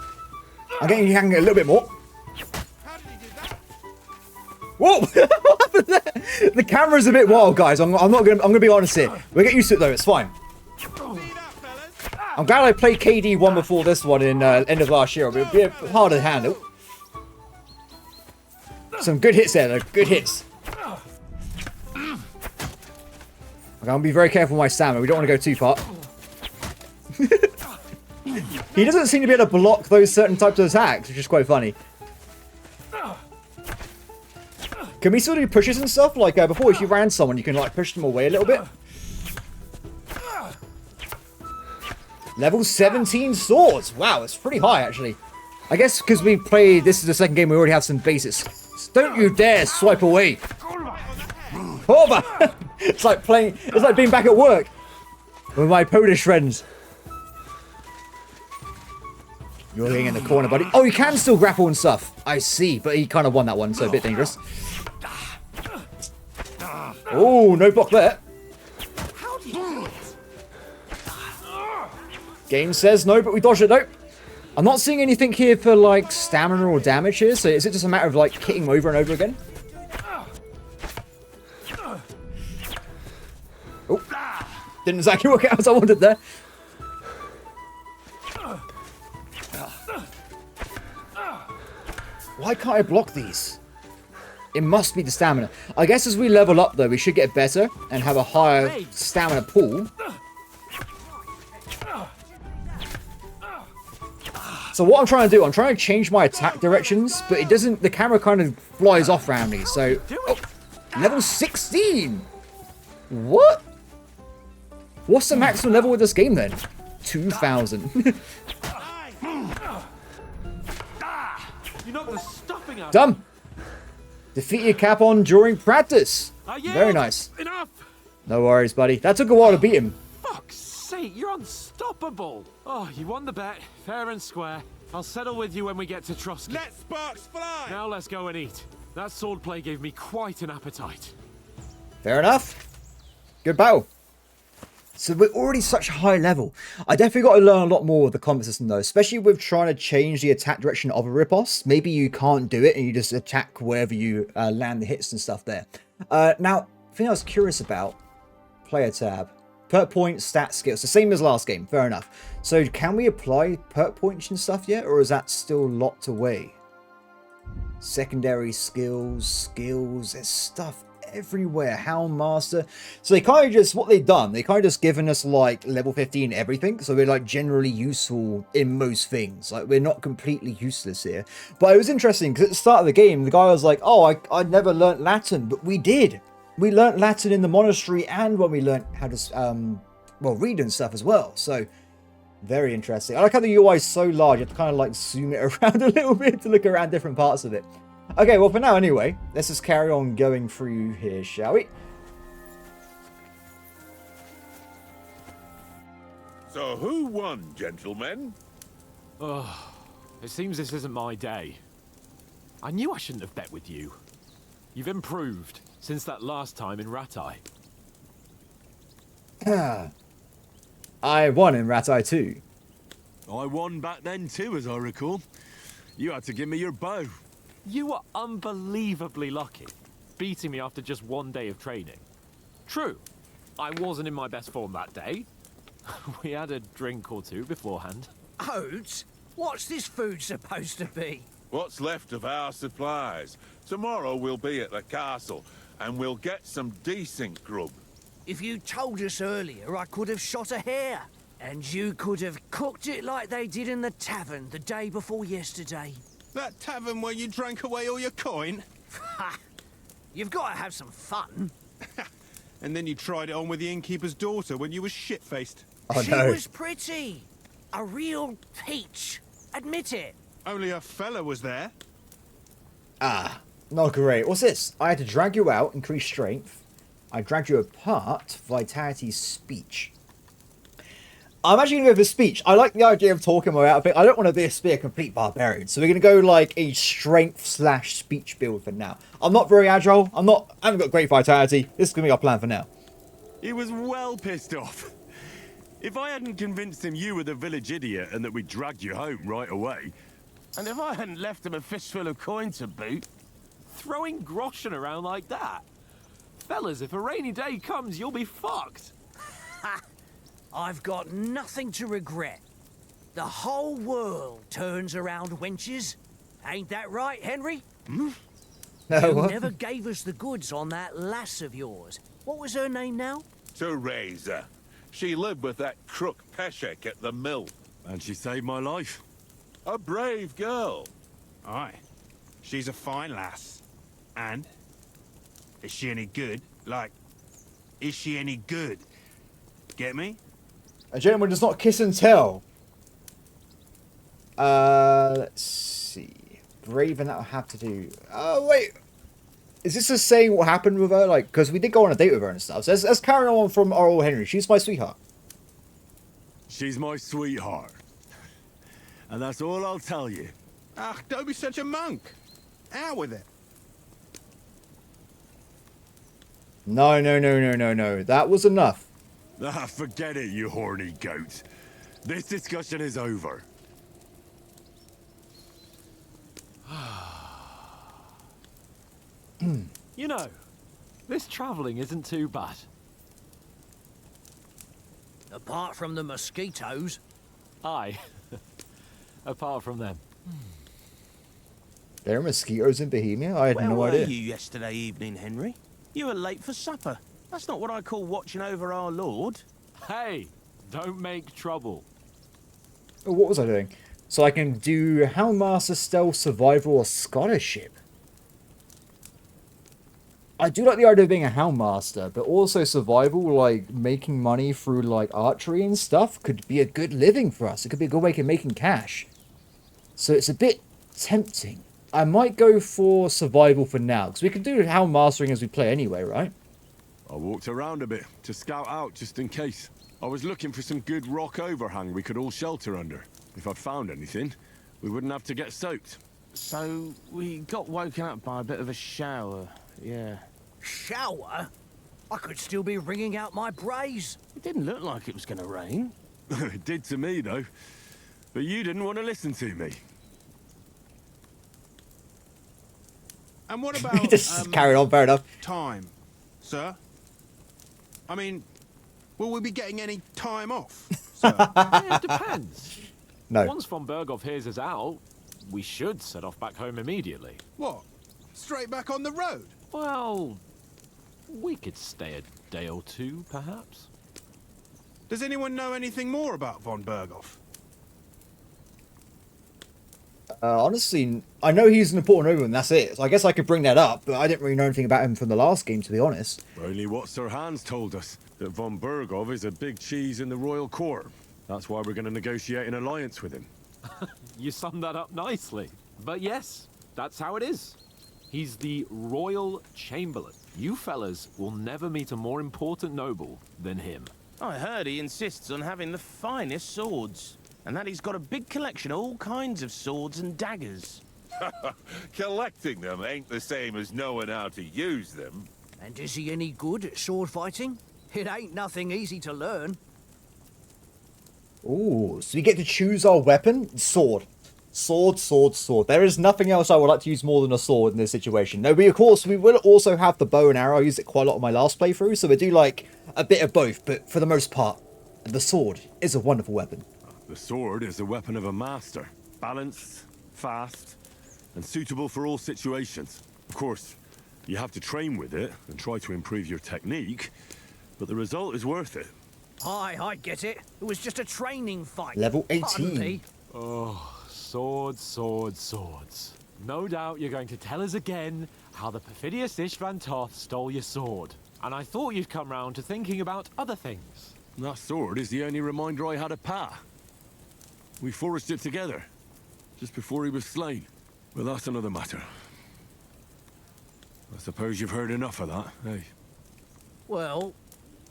S1: I'm getting a little bit more. Whoa! What happened there? The camera's a bit wild, guys. I'm gonna be honest here. We'll get used to it, though. It's fine. I'm glad I played KD1 before this one in end of last year. It'll be a bit harder to handle. Some good hits there, though. Good hits. Okay, I'm gonna be very careful with my stamina. We don't want to go too far. He doesn't seem to be able to block those certain types of attacks, which is quite funny. Can we still do pushes and stuff? Like, before, if you ran someone, you can, like, push them away a little bit. Level 17 swords. Wow, it's pretty high, actually. I guess because we played... This is the second game, we already have some basics. Don't you dare swipe away. Over. It's like playing... It's like being back at work with my Polish friends. You're getting in the corner, buddy. Oh, you can still grapple and stuff. I see, but he kind of won that one, so a bit dangerous. Oh, no block there. Game says no, but we dodged it, though. I'm not seeing anything here for, like, stamina or damage here, so is it just a matter of, like, hitting him over and over again? Oh, didn't exactly work out as I wanted there. Why can't I block these? It must be the stamina. I guess as we level up, though, we should get better and have a higher stamina pool. So what I'm trying to do, I'm trying to change my attack directions, but it doesn't, the camera kind of flies off around me, so... Oh, level 16! What? What's the maximum level with this game, then? 2,000.
S3: You knocked the stuffing out.
S1: Done! Defeat your Capon during practice. Very nice.
S3: Enough!
S1: No worries, buddy. That took a while to beat him.
S3: Fuck's sake, you're unstoppable. Oh, you won the bet. Fair and square. I'll settle with you when we get to Trosky.
S7: Let sparks fly!
S3: Now let's go and eat. That swordplay gave me quite an appetite.
S1: Fair enough. Good battle. So we're already such a high level. I definitely got to learn a lot more of the combat system though, especially with trying to change the attack direction of a riposte. Maybe you can't do it and you just attack wherever you land the hits and stuff there. Now, the thing I was curious about, player tab. Perk points, stat skills, the same as last game, fair enough. So can we apply perk points and stuff yet, or is that still locked away? Secondary skills, there's stuff everywhere. Hound Master. So they kind of just, what they've done, they kind of just given us like level 15 everything, so we're like generally useful in most things. Like we're not completely useless here. But it was interesting because at the start of the game, the guy was like, oh, I never learnt Latin, but we did. We learnt Latin in the monastery and when we learnt how to, well, read and stuff as well. So, very interesting. I like how the UI is so large, you have to kind of like zoom it around a little bit to look around different parts of it. Okay, well for now anyway, let's just carry on going through here, shall we?
S9: So who won, gentlemen?
S3: Oh, it seems this isn't my day. I knew I shouldn't have bet with you. You've improved since that last time in Ratai.
S1: I won in Ratai too.
S8: I won back then too, as I recall. You had to give me your bow.
S3: You were unbelievably lucky, beating me after just one day of training. True, I wasn't in my best form that day. We had a drink or two beforehand.
S10: Oats? What's this food supposed to be?
S9: What's left of our supplies? Tomorrow we'll be at the castle, and we'll get some decent grub.
S10: If you told us earlier, I could have shot a hare. And you could have cooked it like they did in the tavern the day before yesterday.
S7: That tavern where you drank away all your coin?
S10: Ha! You've got to have some fun.
S7: And then you tried it on with the innkeeper's daughter when you were shit-faced.
S1: Oh,
S10: She
S1: no.
S10: was pretty. A real peach. Admit it.
S7: Only a fella was there.
S1: Ah, not great. What's this? I had to drag you out, increase strength. I dragged you apart, vitality, speech. I'm actually going to go for speech. I like the idea of talking my way out of it. I don't want to be a complete barbarian. So we're going to go like a strength/speech build for now. I'm not very agile. I haven't got great vitality. This is going to be our plan for now.
S5: He was well pissed off. If I hadn't convinced him you were the village idiot and that we dragged you home right away,
S3: And if I hadn't left him a fistful of coin to boot, throwing groschen around like that. Fellas, if a rainy day comes, you'll be fucked.
S10: Ha! I've got nothing to regret. The whole world turns around wenches. Ain't that right, Henry?
S1: No,
S10: You
S1: what?
S10: never gave us the goods on that lass of yours. What was her name now?
S9: Teresa. She lived with that crook Peshek at the mill.
S5: and she saved my life.
S9: A brave girl.
S7: Aye. She's a fine lass. And? Is she any good? Like, is she any good? Get me?
S1: A gentleman does not kiss and tell. Let's see. Brave, and that'll have to do. Oh, wait. Is this just saying what happened with her? Like, because we did go on a date with her and stuff. So let's carry on from our old Henry. She's my sweetheart.
S5: She's my sweetheart. And that's all I'll tell you.
S7: Ah, don't be such a monk. Out with it.
S1: No, no, no, no, no, no. That was enough.
S5: Ah, forget it, you horny goat. This discussion is over.
S3: You know, this travelling isn't too bad.
S10: Apart from the mosquitoes.
S3: Aye. Apart from them.
S1: There are mosquitoes in Bohemia? I had
S11: Where
S1: no
S11: were
S1: idea.
S11: you yesterday evening, Henry? You were late for supper. That's not what I call watching over our lord.
S3: Hey, don't make trouble.
S1: Oh, what was I doing? So I can do Houndmaster, Stealth, Survival, or Scholarship. I do like the idea of being a Houndmaster, but also Survival, like making money through like archery and stuff, could be a good living for us. It could be a good way of making cash. So it's a bit tempting. I might go for Survival for now, because we can do Houndmastering as we play anyway, right?
S5: I walked around a bit to scout out just in case. I was looking for some good rock overhang we could all shelter under. If I'd found anything, we wouldn't have to get soaked.
S11: So we got woken up by a bit of a shower, yeah.
S10: Shower? I could still be wringing out my brace.
S11: It didn't look like it was going to rain.
S5: It did to me, though. But you didn't want to listen to me.
S7: And what about
S1: He just carried on, fair enough.
S7: time, sir? I mean, will we be getting any time off, sir?
S3: It depends.
S1: No.
S3: Once von Berghoff hears us out, we should set off back home immediately.
S7: What? Straight back on the road?
S3: Well, we could stay a day or two, perhaps.
S7: Does anyone know anything more about von Berghoff?
S1: Honestly, I know he's an important nobleman, that's it. So I guess I could bring that up, but I didn't really know anything about him from the last game, to be honest.
S5: Only what Sir Hans told us, that von Berghoff is a big cheese in the royal court. That's why we're going to negotiate an alliance with him.
S3: You summed that up nicely. But yes, that's how it is. He's the Royal Chamberlain. You fellas will never meet a more important noble than him.
S11: I heard he insists on having the finest swords. And that he's got a big collection of all kinds of swords and daggers.
S9: Collecting them ain't the same as knowing how to use them.
S10: And is he any good at sword fighting? It ain't nothing easy to learn.
S1: Ooh, so we get to choose our weapon? Sword. Sword, sword, sword. There is nothing else I would like to use more than a sword in this situation. No, of course, we will also have the bow and arrow. I used it quite a lot on my last playthrough, so we do like a bit of both, but for the most part, the sword is a wonderful weapon.
S5: The sword is the weapon of a master. Balanced, fast, and suitable for all situations. Of course, you have to train with it and try to improve your technique, but the result is worth it.
S10: I get it. It was just a training fight.
S1: Level
S10: Pardon
S1: 18.
S10: me.
S3: Oh, swords, swords, swords. No doubt you're going to tell us again how the perfidious Ishvan Toth stole your sword. And I thought you'd come round to thinking about other things.
S5: That sword is the only reminder I had of Pa. We forged it together, just before he was slain. But that's another matter. I suppose you've heard enough of that, eh?
S10: Well,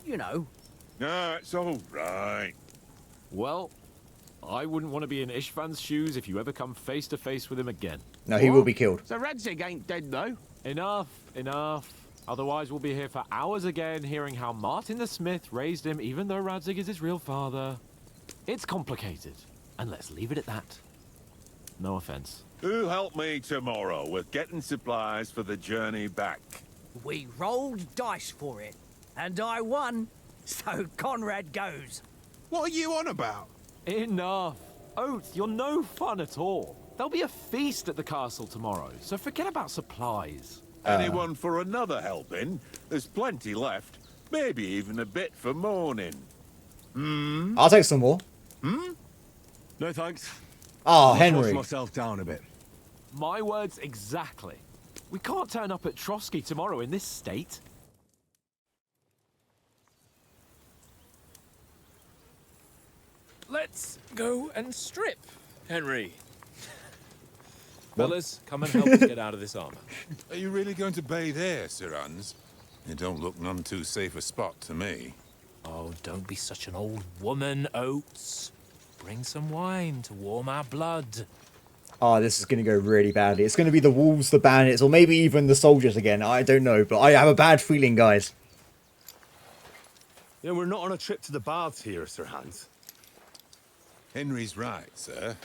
S10: you know.
S9: No, it's all right.
S3: Well, I wouldn't want to be in Ishvan's shoes if you ever come face to face with him again.
S1: No, he will be killed.
S11: So Radzig ain't dead, though.
S3: Enough, enough. Otherwise we'll be here for hours again hearing how Martin the Smith raised him even though Radzig is his real father. It's complicated, and let's leave it at that. No offense.
S9: Who'll help me tomorrow with getting supplies for the journey back?
S10: We rolled dice for it, and I won. So Conrad goes.
S7: What are you on about?
S3: Enough. Oath, you're no fun at all. There'll be a feast at the castle tomorrow, so forget about supplies.
S9: Anyone for another helping? There's plenty left. Maybe even a bit for morning.
S1: I'll take some more.
S5: No thanks.
S1: Oh,
S5: I'll
S1: Henry.
S5: force myself down a bit.
S3: My words exactly. We can't turn up at Trosky tomorrow in this state.
S4: Let's go and strip, Henry. Fellas, come and help us get out of this armor.
S9: Are you really going to bathe here, Sir Hans? It don't look none too safe a spot to me.
S4: Oh, don't be such an old woman, Oates. Bring some wine to warm our blood.
S1: Oh, this is going to go really badly. It's going to be the wolves, the bandits, or maybe even the soldiers again. I don't know, but I have a bad feeling, guys.
S5: Yeah, we're not on a trip to the baths here, Sir Hans.
S9: Henry's right, sir.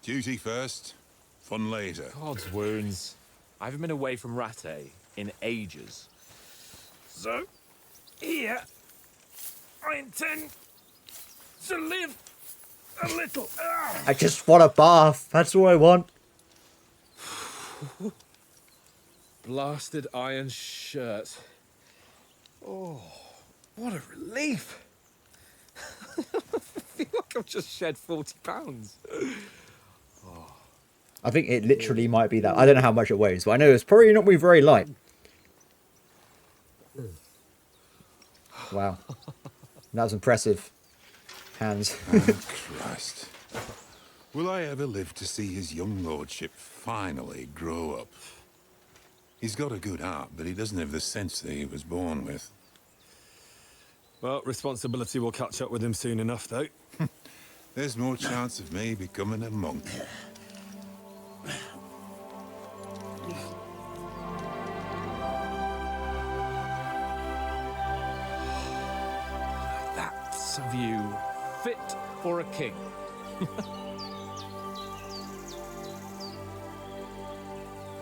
S9: Duty first, fun later.
S4: God's wounds. I haven't been away from Rattay in ages. So, here, I intend to live a little.
S1: I just want a bath. That's all I want.
S4: Blasted iron shirt. Oh, what a relief. I feel like I've just shed 40 pounds.
S1: I think it literally might be that. I don't know how much it weighs, but I know it's probably not be very light. Wow. That was impressive. Hands.
S9: Oh, Christ. Will I ever live to see his young lordship finally grow up? He's got a good heart, but he doesn't have the sense that he was born with.
S5: Well, responsibility will catch up with him soon enough, though.
S9: There's more chance of me becoming a monk.
S4: That's a view fit for a king.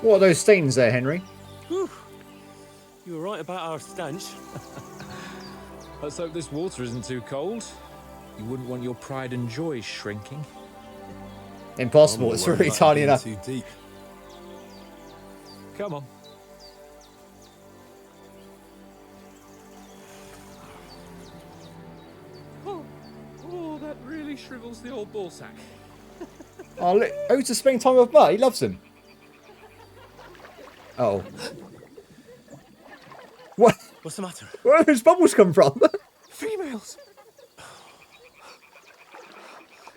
S1: What are those stains there, Henry?
S4: Whew. You were right about our stench. Let's hope this water isn't too cold. You wouldn't want your pride and joy shrinking.
S1: Impossible. It's really tiny enough.
S5: Too deep.
S4: Come on. Oh, that really shrivels the old ballsack.
S1: Oh, look. Oates is spending time with Mutt. He loves him. Oh. What?
S11: What's the matter?
S1: Where have those bubbles come from?
S4: Females!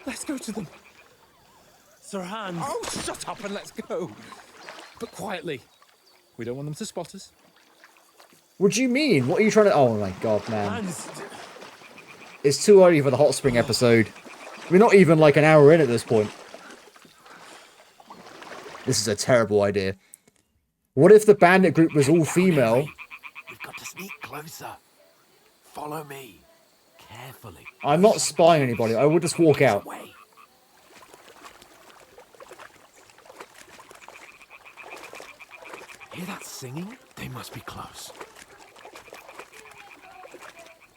S4: Let's go to them.
S11: Sir Hans.
S4: Oh, shut up and let's go. But quietly. We don't want them to spot us.
S1: What do you mean? What are you trying to... Oh my god, man.
S11: Hans.
S1: It's too early for the hot spring episode. We're not even like an hour in at this point. This is a terrible idea. What if the bandit group was all female?
S3: We've got to sneak closer. Follow me. Carefully.
S1: I'm not spying on anybody. I will just walk out.
S3: Away. Hear that singing? They must be close.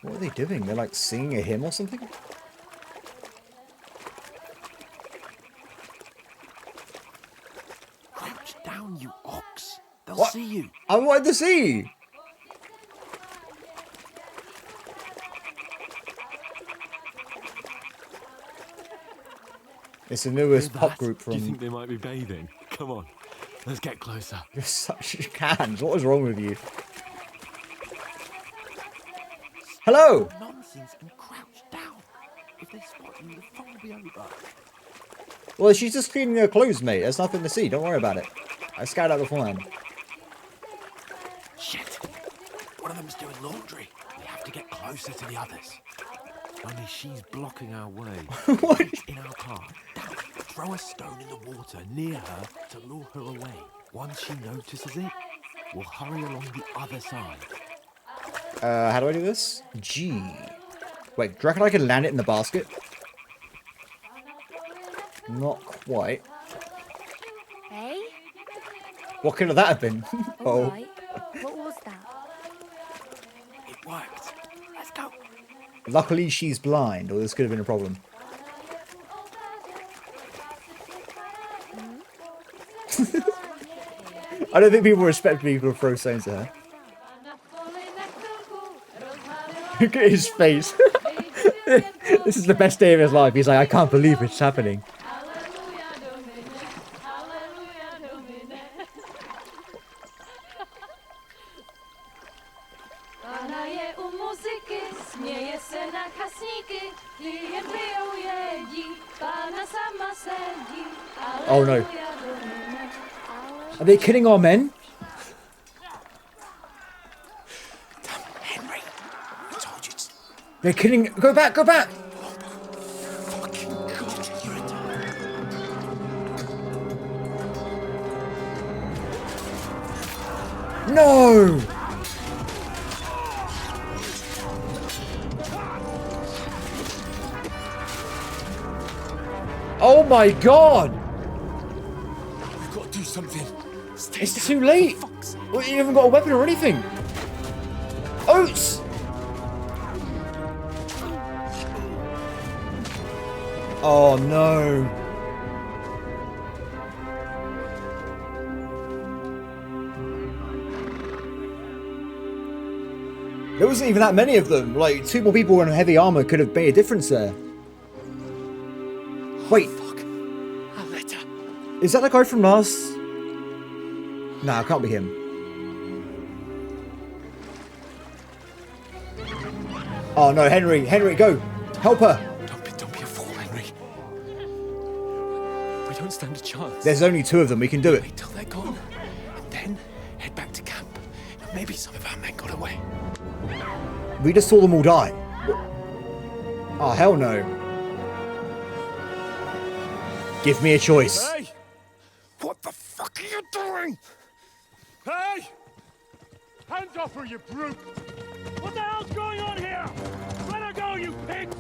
S1: What are they doing? They're like singing a hymn or something?
S3: Crouch down, you ox. They'll
S1: I wanted to see. It's the newest pop group from...
S3: Do you think they might be bathing? Come on, let's get closer.
S1: You're such cans. What is wrong with you? Hello!
S3: Nonsense and crouch down. If they spot you, the fun will be over.
S1: Well, she's just cleaning her clothes, mate. There's nothing to see. Don't worry about it. I scouted out beforehand.
S3: Shit! One of them's doing laundry. We have to get closer to the others. Only she's blocking our way.
S1: What?
S3: In our car. Down. Throw a stone in the water near her to lure her away. Once she notices it, we'll hurry along the other side.
S1: How do I do this? G. Wait, do you reckon I can land it in the basket? Not quite.
S2: Hey?
S1: What could that have been?
S2: All right. What was that?
S3: It worked. Let's go.
S1: Luckily, she's blind, or this could have been a problem. I don't think people respect people who throw stones at her. Look at his face. This is the best day of his life. He's like, I can't believe it's happening. Oh no. Are they killing our men?
S3: Damn, Henry. I told you.
S1: They're killing... Go back, go back!
S3: Fucking God, you're a
S1: No! Oh my God!
S3: We've got to do something. Stay
S1: It's
S3: down.
S1: too late! Well, you haven't got a weapon or anything! Oats! Oh no! There wasn't even that many of them. Like, 2 more people in heavy armor could have made a difference there. Wait.
S3: Fuck. A letter.
S1: Is that the guy from last? Nah, it can't be him. Oh no, Henry, Henry, go! Help her!
S3: Don't be a fool, Henry. We don't stand a chance.
S1: There's only 2 of them, we can do it.
S3: Wait till they're gone, and then head back to camp. Maybe some of our men got away.
S1: We just saw them all die. Oh, hell no. Give me a choice.
S7: Hey! What the fuck are you doing? Hey! Hands off her, you brute! What the hell's going on here? Let her go, you pigs!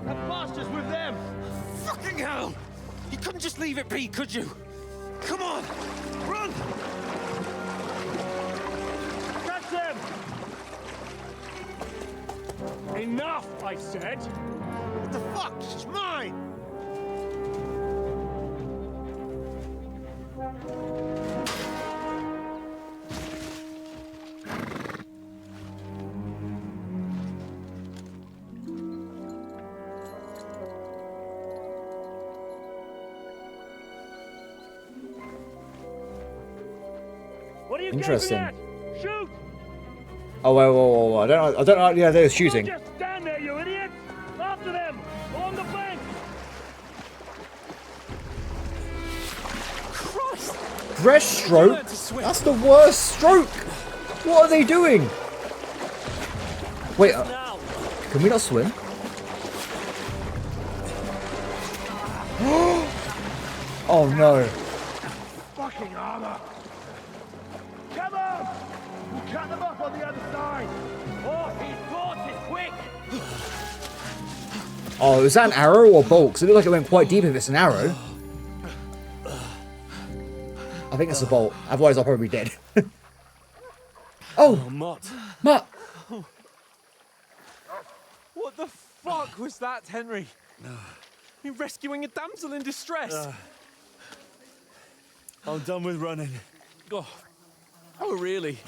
S11: That bastard's with them! Fucking hell! You couldn't just leave it be, could you? Come on! Run!
S7: Catch them! Enough, I said!
S11: What the fuck? She's mine!
S7: What are you
S1: Interesting.
S7: gaping at? Shoot!
S1: Oh, whoa. I don't know. Yeah, they're shooting.
S7: Don't just stand there, you idiots! After them! Along the bank!
S3: Christ!
S1: Breaststroke? That's the worst stroke! What are they doing? Wait, can we not swim? Oh no.
S7: Fucking armor! Come on! We'll cut them off on the other side! Oh, he's brought it quick!
S1: Oh, is that an arrow or bolt? 'Cause it looked like it went quite deep if it's an arrow. I think it's a bolt. Otherwise, I'll probably be dead. Oh, Mutt.
S3: What the fuck was that, Henry? You're rescuing a damsel in distress.
S5: I'm done with running.
S3: Oh,
S4: Oh, really?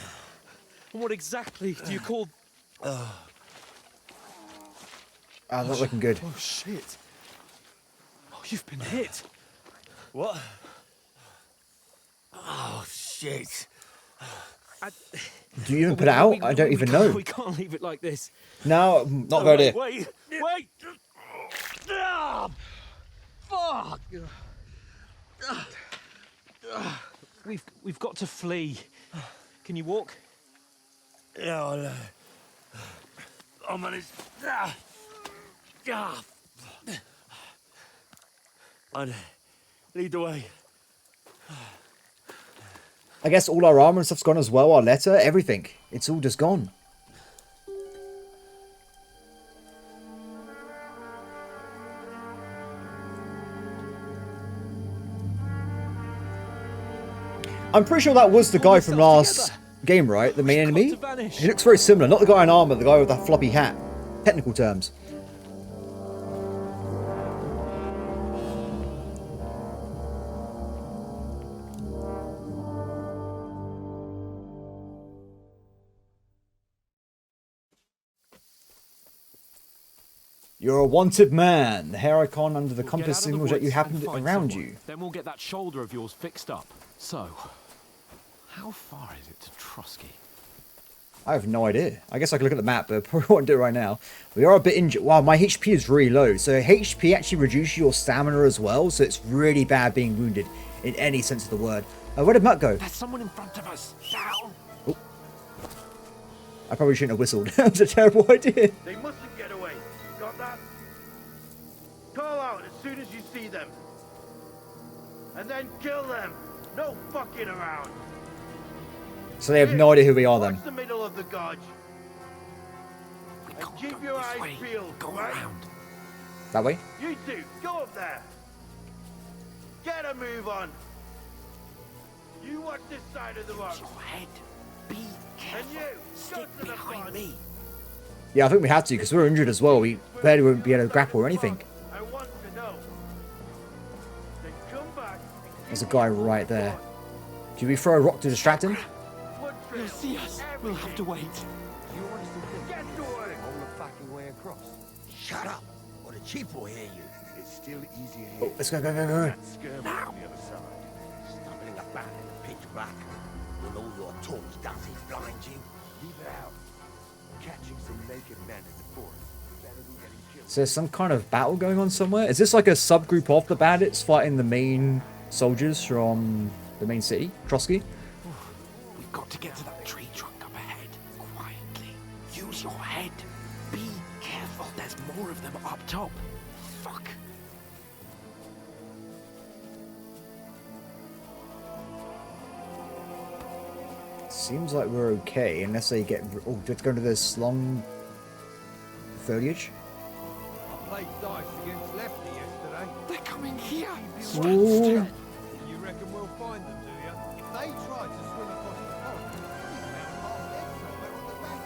S4: And what exactly do you call...
S1: Ah, not looking good.
S4: Oh, shit. Oh, you've been hit. What?
S6: Oh, shit.
S1: Do you even put it out? I don't even know.
S4: We can't leave it like this.
S1: No, not a good idea.
S4: Wait! Ah, fuck! We've got to flee. Can you walk?
S6: Yeah, I'll manage. I'd lead the way.
S1: I guess all our armor and stuff's gone as well. Our letter, everything. It's all just gone. I'm pretty sure that was the guy from last game, right? The main enemy? He looks very similar. Not the guy in armor, the guy with that floppy hat. Technical terms. You're a wanted man. The hair icon under the compass signals that you happen around you.
S3: Then we'll get that shoulder of yours fixed up. So, how far is it to Trosky?
S1: I have no idea. I guess I could look at the map, but I probably won't do it right now. We are a bit injured. Wow, my HP is really low. So HP actually reduces your stamina as well. So it's really bad being wounded in any sense of the word. Where did Mutt go?
S3: There's someone in front of us. Down.
S1: Oh. I probably shouldn't have whistled. That was a terrible idea.
S6: They mustn't get away. You got that? Call out as soon as you see them. And then kill them. No fucking around.
S1: So they have no idea who we are then.
S6: Watch the middle of the gorge. And keep your eyes peeled.
S3: Go
S6: right?
S3: around.
S1: That way?
S6: You two, go up there. Get a move on. You watch this side of the rock.
S3: Your head. Be careful.
S6: And you, go to the
S3: behind me.
S1: Yeah, I think we have to because we're injured as well. We barely won't be able to grapple or anything.
S6: I want to know. Then come back.
S1: There's a guy right there. Should we throw a rock to distract him?
S3: He'll see us. We'll have to wait.
S6: You want us to get to work.
S10: All the fucking way across. Shut up, or the chief will hear you.
S7: It's still easier here.
S1: Oh, let's go, go, go, go.
S7: Skirmish on the other side.
S10: Stumbling about in the pitch black. Will all your taunts dancing blind you?
S7: Leave it out. Catching some naked men in the forest. Better than getting killed.
S1: So there's some kind of battle going on somewhere? Is this like a subgroup of the bandits fighting the main soldiers from the main city, Trosky?
S3: We've got to get to that tree trunk up ahead. Quietly. Use your head. Be careful. There's more of them up top. Fuck.
S1: Seems like we're okay, unless they get... Oh, let's go to this long foliage.
S7: I played dice against Lefty yesterday.
S3: They're coming here.
S1: Ooh.
S7: You reckon we'll find them, do you? They tried to swim across the pond. We found half dead somewhere on the bank.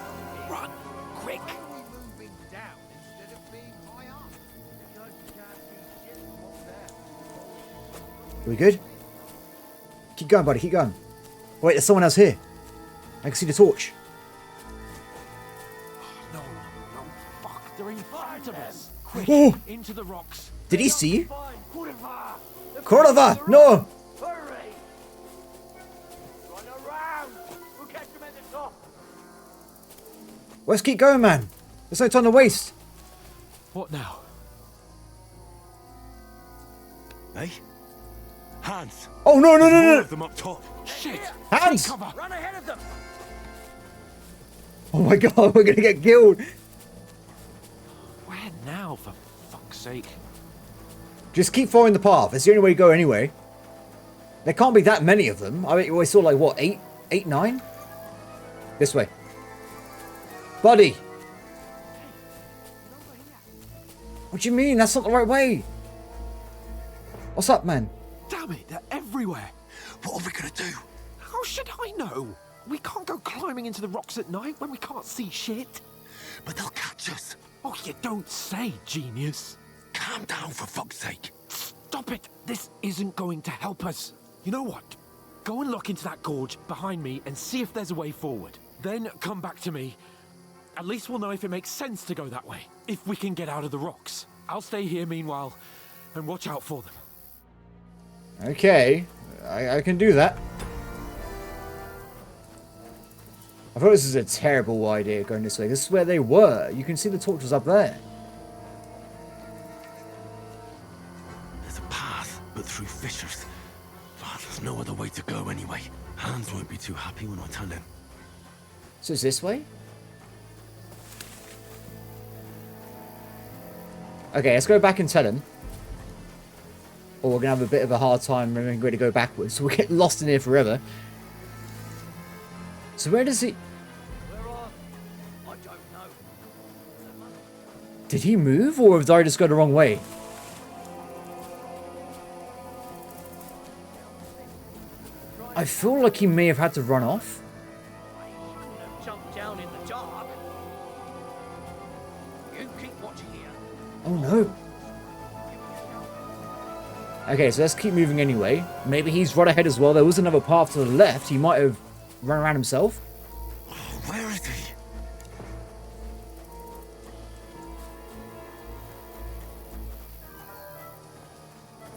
S3: Run. Quick.
S7: Why are we moving down instead of being high up? Because you can't see shit from up there.
S1: Are we good? Keep going, buddy, keep going. Wait, there's someone else here. I can see the torch.
S3: No, fuck. They're in front of us. Quick.
S1: Oh.
S3: Into the rocks.
S1: Did he see you? Cordova! No!
S6: Hurry! Run around! We'll catch them at the top.
S1: Let's keep going, man. There's no time to waste.
S3: What now?
S6: Hey? Hans!
S1: Oh, no, no, no,
S6: More
S1: no!
S6: of them up top.
S3: Shit!
S1: Hans!
S3: Take cover!
S10: Run ahead of them!
S1: Oh my god, we're gonna get killed.
S3: Where now, for fuck's sake?
S1: Just keep following the path. It's the only way to go anyway. There can't be that many of them. I mean, we saw like, what, 8, 9? This way. Buddy! What do you mean? That's not the right way. What's up, man?
S3: Damn it, they're everywhere.
S6: What are we gonna do?
S3: How should I know? We can't go climbing into the rocks at night when we can't see shit.
S6: But they'll catch us.
S3: Oh, you don't say, genius.
S6: Calm down, for fuck's sake.
S3: Stop it. This isn't going to help us. You know what? Go and look into that gorge behind me and see if there's a way forward. Then come back to me. At least we'll know if it makes sense to go that way. If we can get out of the rocks. I'll stay here meanwhile and watch out for them.
S1: Okay, I can do that. I thought this was a terrible idea going this way. This is where they were. You can see the torches up there.
S12: There's a path, but through fissures. There's no other way to go anyway. Hans won't be too happy when I tell him.
S1: So it's this way? Okay, let's go back and tell him. Or we're going to have a bit of a hard time remembering to go backwards. So we'll get lost in here forever. So where does he...
S10: I don't know.
S1: Did he move, or did I just go the wrong way? I feel like he may have had to run off.
S10: Jump down in the dark. You keep watching here.
S1: Oh no. Okay, so let's keep moving anyway. Maybe he's right ahead as well. There was another path to the left. He might have run around himself.
S12: Where is he?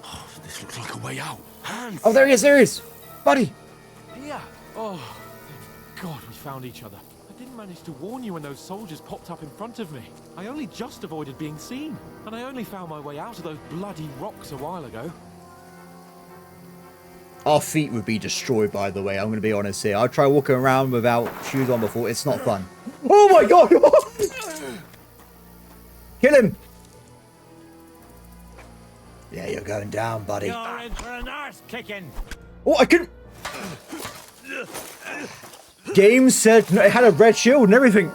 S12: Oh, this looks like a way out. Hans!
S1: Oh, there he is, there he is! Buddy!
S3: Yeah. Oh, thank God we found each other. I didn't manage to warn you when those soldiers popped up in front of me. I only just avoided being seen. And I only found my way out of those bloody rocks a while ago.
S1: Our feet would be destroyed, by the way. I'm going to be honest here. I tried walking around without shoes on before. It's not fun. Oh my God! Kill him! Yeah, you're going down, buddy.
S4: You're in for an arse kicking.
S1: Oh, I couldn't... Game said no, it had a red shield and everything.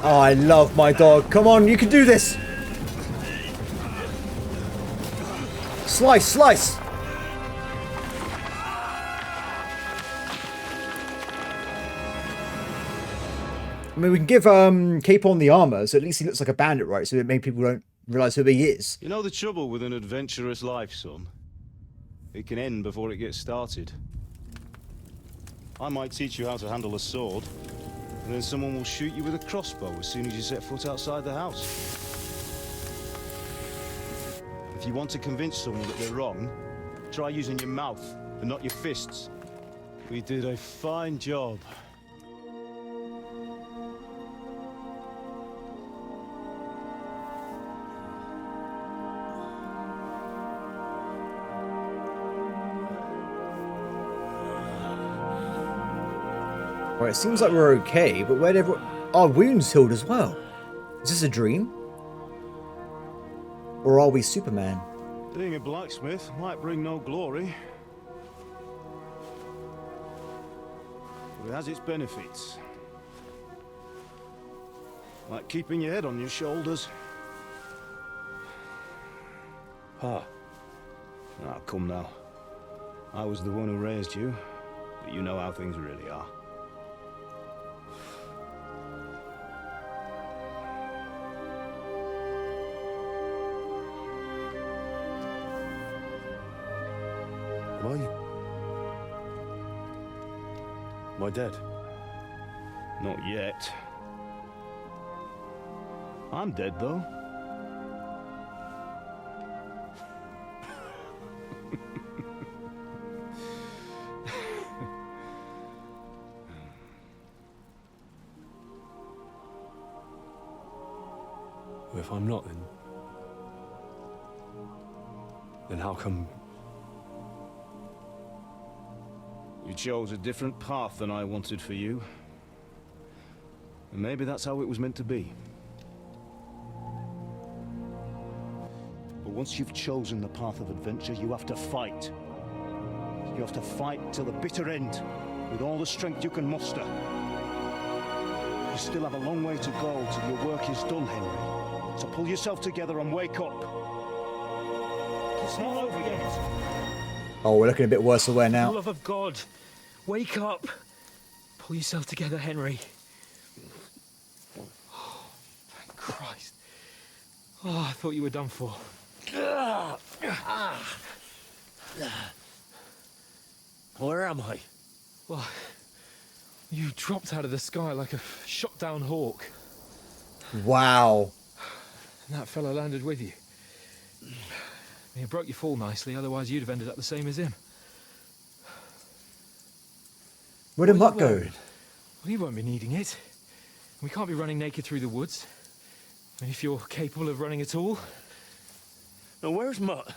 S1: Oh, I love my dog. Come on, you can do this. Slice, slice. I mean, we can give Capon the armor, so at least he looks like a bandit, right? So that maybe people don't realize who he is.
S8: You know the trouble with an adventurous life, son? It can end before it gets started. I might teach you how to handle a sword, and then someone will shoot you with a crossbow as soon as you set foot outside the house. If you want to convince someone that they're wrong, try using your mouth and not your fists. We did a fine job.
S1: Right, it seems like we're okay, but where did our wounds healed as well? Is this a dream? Or are we Superman?
S8: Being a blacksmith might bring no glory, but it has its benefits. Like keeping your head on your shoulders. Pa. Ah, come now. I was the one who raised you, but you know how things really are. Am I dead? Not yet. I'm dead, though.
S5: Well, if I'm not, then how come...
S8: You chose a different path than I wanted for you. And maybe that's how it was meant to be. But once you've chosen the path of adventure, you have to fight. You have to fight till the bitter end, with all the strength you can muster. You still have a long way to go till your work is done, Henry. So pull yourself together and wake up. It's not over yet.
S1: Oh, we're looking a bit worse aware now.
S3: For the love of God, wake up. Pull yourself together, Henry. Oh, thank Christ.
S4: Oh, I thought you were done for.
S12: Where am I?
S4: Well, you dropped out of the sky like a shot-down hawk.
S1: Wow.
S4: And that fella landed with you. He broke your fall nicely, otherwise you'd have ended up the same as him.
S1: Where did
S4: What are
S1: Mutt
S4: you
S1: go?
S4: wearing? Well, you won't be needing it. We can't be running naked through the woods. I mean, if you're capable of running at all.
S12: Now, where's Mutt?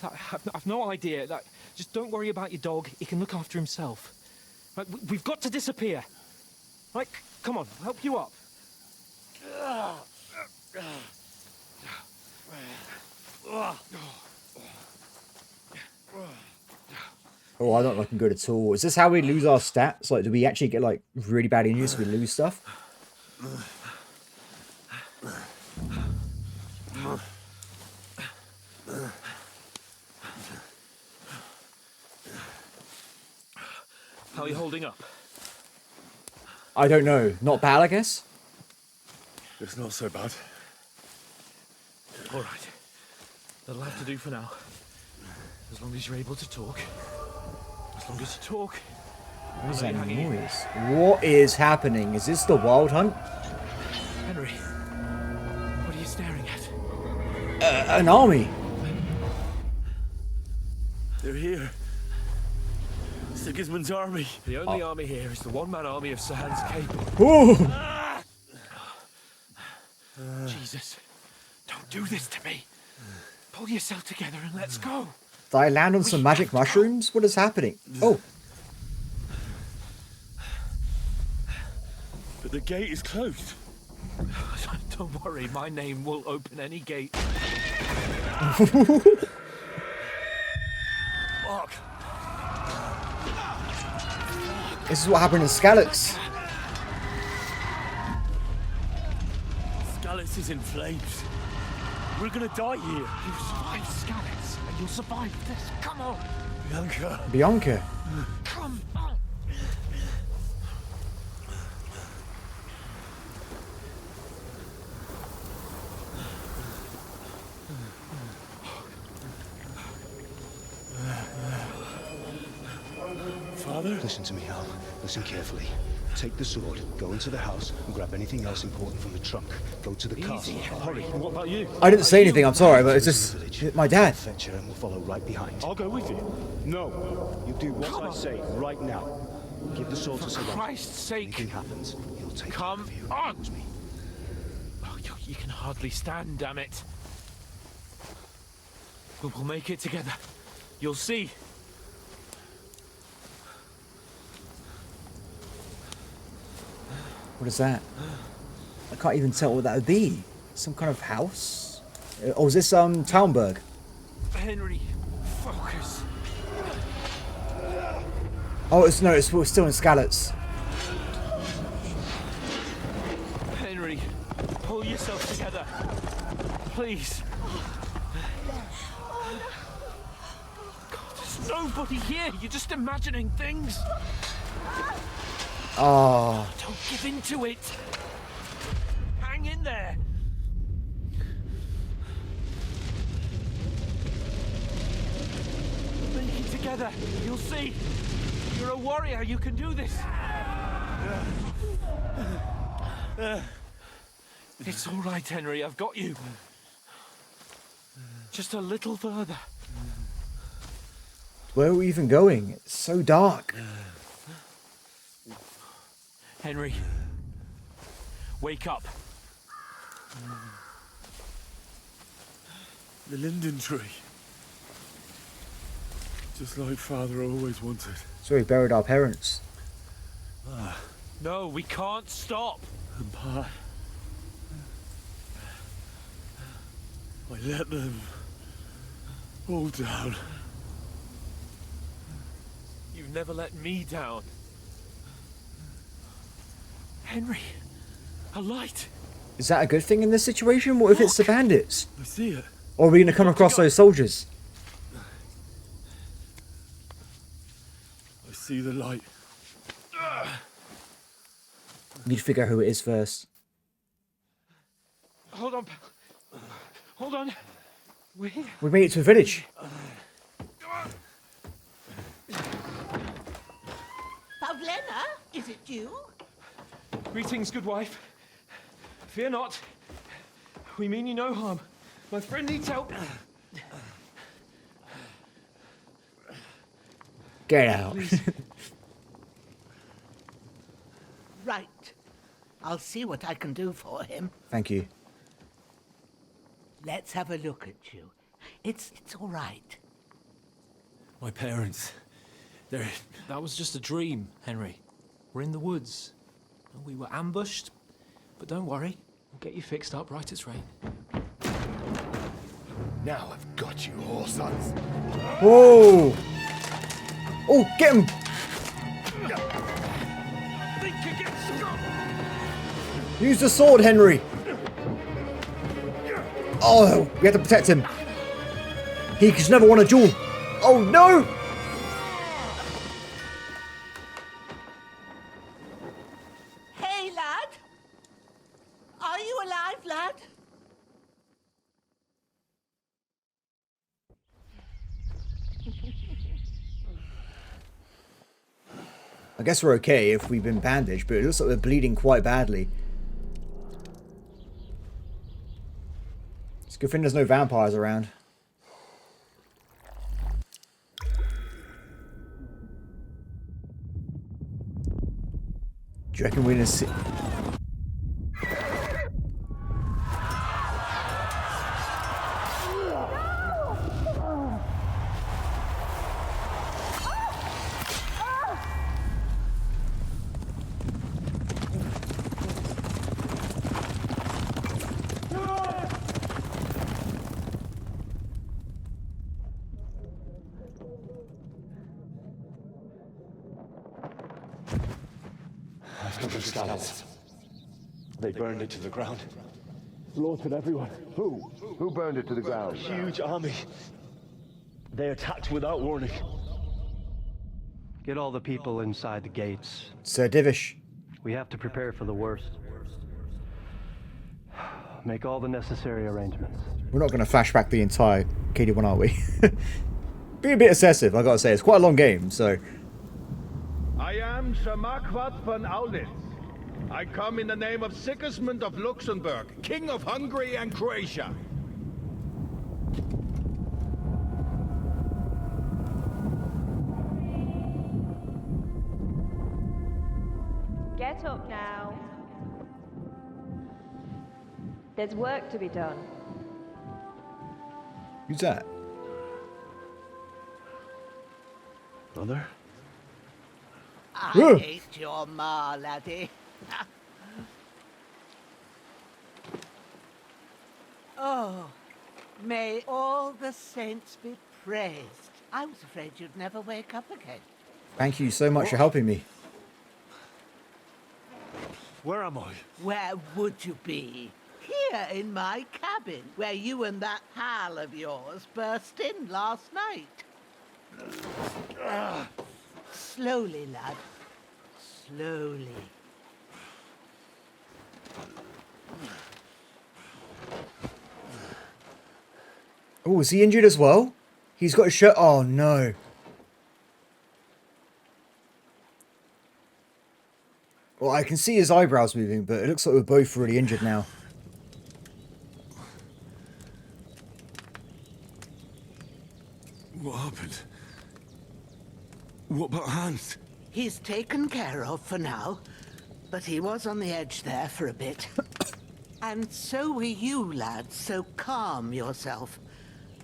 S4: I've no idea. Just don't worry about your dog. He can look after himself. Right, we've got to disappear. Right, come on, I'll help you up.
S1: Oh, I don't looking good at all. Is this how we lose our stats? Like, do we actually get like really bad injuries so we lose stuff?
S4: How are you holding up?
S1: I don't know. Not bad, I guess.
S7: It's not so bad.
S4: All right. That'll have to do for now. As long as you're able to talk. As long as you talk.
S1: What is that noise? What is happening? Is this the Wild Hunt?
S4: Henry, what are you staring at?
S1: An army.
S12: They're here. Sigismund's army.
S4: The only army here is the one-man army of Sahan's Cape.
S1: Ooh.
S4: Jesus, don't do this to me. Pull yourself together and let's go.
S1: Did I land on some magic mushrooms? What is happening? Oh.
S12: But the gate is closed.
S4: Don't worry, my name will open any gate.
S12: Fuck.
S1: This is what happened in Skalitz.
S12: Skalitz is in flames. We're gonna die here.
S4: You survived Skalitz, and you'll survive this. Come on.
S12: Bianca.
S1: Bianca.
S4: Come on.
S12: Father?
S13: Listen to me, Hal. Listen carefully. Take the sword, go into the house, and grab anything else important from the trunk. Go to the castle.
S12: Hurry. What about you?
S1: I didn't say anything, I'm sorry, but it's just my dad.
S13: Fetch her and we'll follow right behind.
S12: I'll go with you.
S13: No. You do what I say right now. Give the sword to
S4: For
S13: someone.
S4: Christ's sake.
S13: Anything happens, he'll take
S4: Come
S13: care of you.
S4: on.
S13: Promise me.
S4: Oh, you can hardly stand, damn it. But we'll make it together. You'll see.
S1: What is that? I can't even tell what that would be. Some kind of house? Oh, is this Townburg?
S4: Henry, focus.
S1: Oh, it's we're still in Skalitz.
S4: Henry, pull yourself together. Please. God, there's nobody here. You're just imagining things.
S1: Oh.
S4: Don't give in to it. Hang in there. Make it together. You'll see. You're a warrior. You can do this. It's all right, Henry. I've got you. Just a little further.
S1: Where are we even going? It's so dark.
S4: Henry, wake up.
S12: The linden tree. Just like Father always wanted.
S1: So we buried our parents.
S4: No, we can't stop.
S12: And Pa. I let them all down.
S4: You've never let me down. Henry, a light.
S1: Is that a good thing in this situation? What if it's the bandits?
S12: I see it.
S1: Or are we going to come across those soldiers?
S12: I see the light.
S1: Need to figure out who it is first.
S4: We're here.
S1: We made it to the village.
S14: Pavlena, is it you?
S4: Greetings, good wife. Fear not. We mean you no harm. My friend needs help.
S1: Get out.
S14: Right. I'll see what I can do for him.
S1: Thank you.
S14: Let's have a look at you. It's all right.
S12: My parents, they're...
S4: That was just a dream, Henry. We're in the woods. We were ambushed, but don't worry. We'll get you fixed up right as rain.
S7: Now I've got you, whore sons.
S1: Whoa! Oh, get him! Use the sword, Henry! Oh, we have to protect him. He just never won a duel. Oh no!
S14: Hey, lad. Are you alive, lad?
S1: I guess we're okay if we've been bandaged, but it looks like we're bleeding quite badly. It's a good thing there's no vampires around. Do you reckon we're gonna see...
S12: They burned it to the ground.
S7: Slaughtered everyone. Who? Who burned it to the ground?
S12: Huge army. They attacked without warning.
S15: Get all the people inside the gates.
S1: Sir Divish.
S15: We have to prepare for the worst. Make all the necessary arrangements.
S1: We're not going to flashback the entire KD1, are we? Being a bit excessive, I gotta say. It's quite a long game, so...
S16: I am Sir Marquardt von Aulitz. I come in the name of Sigismund of Luxembourg, King of Hungary and Croatia.
S17: Get up now. There's work to be done.
S1: Who's that?
S12: Mother?
S14: I hate your ma, laddie. Oh, may all the saints be praised. I was afraid you'd never wake up again.
S1: Thank you so much for helping me.
S12: Where am I?
S14: Where would you be? Here in my cabin, where you and that pal of yours burst in last night. Slowly, lad. Slowly.
S1: Oh, is he injured as well? He's got a shirt. Oh, no. Well, I can see his eyebrows moving, but it looks like we're both really injured now.
S12: What happened? What about Hans?
S14: He's taken care of for now, but he was on the edge there for a bit. And so were you, lad, so calm yourself.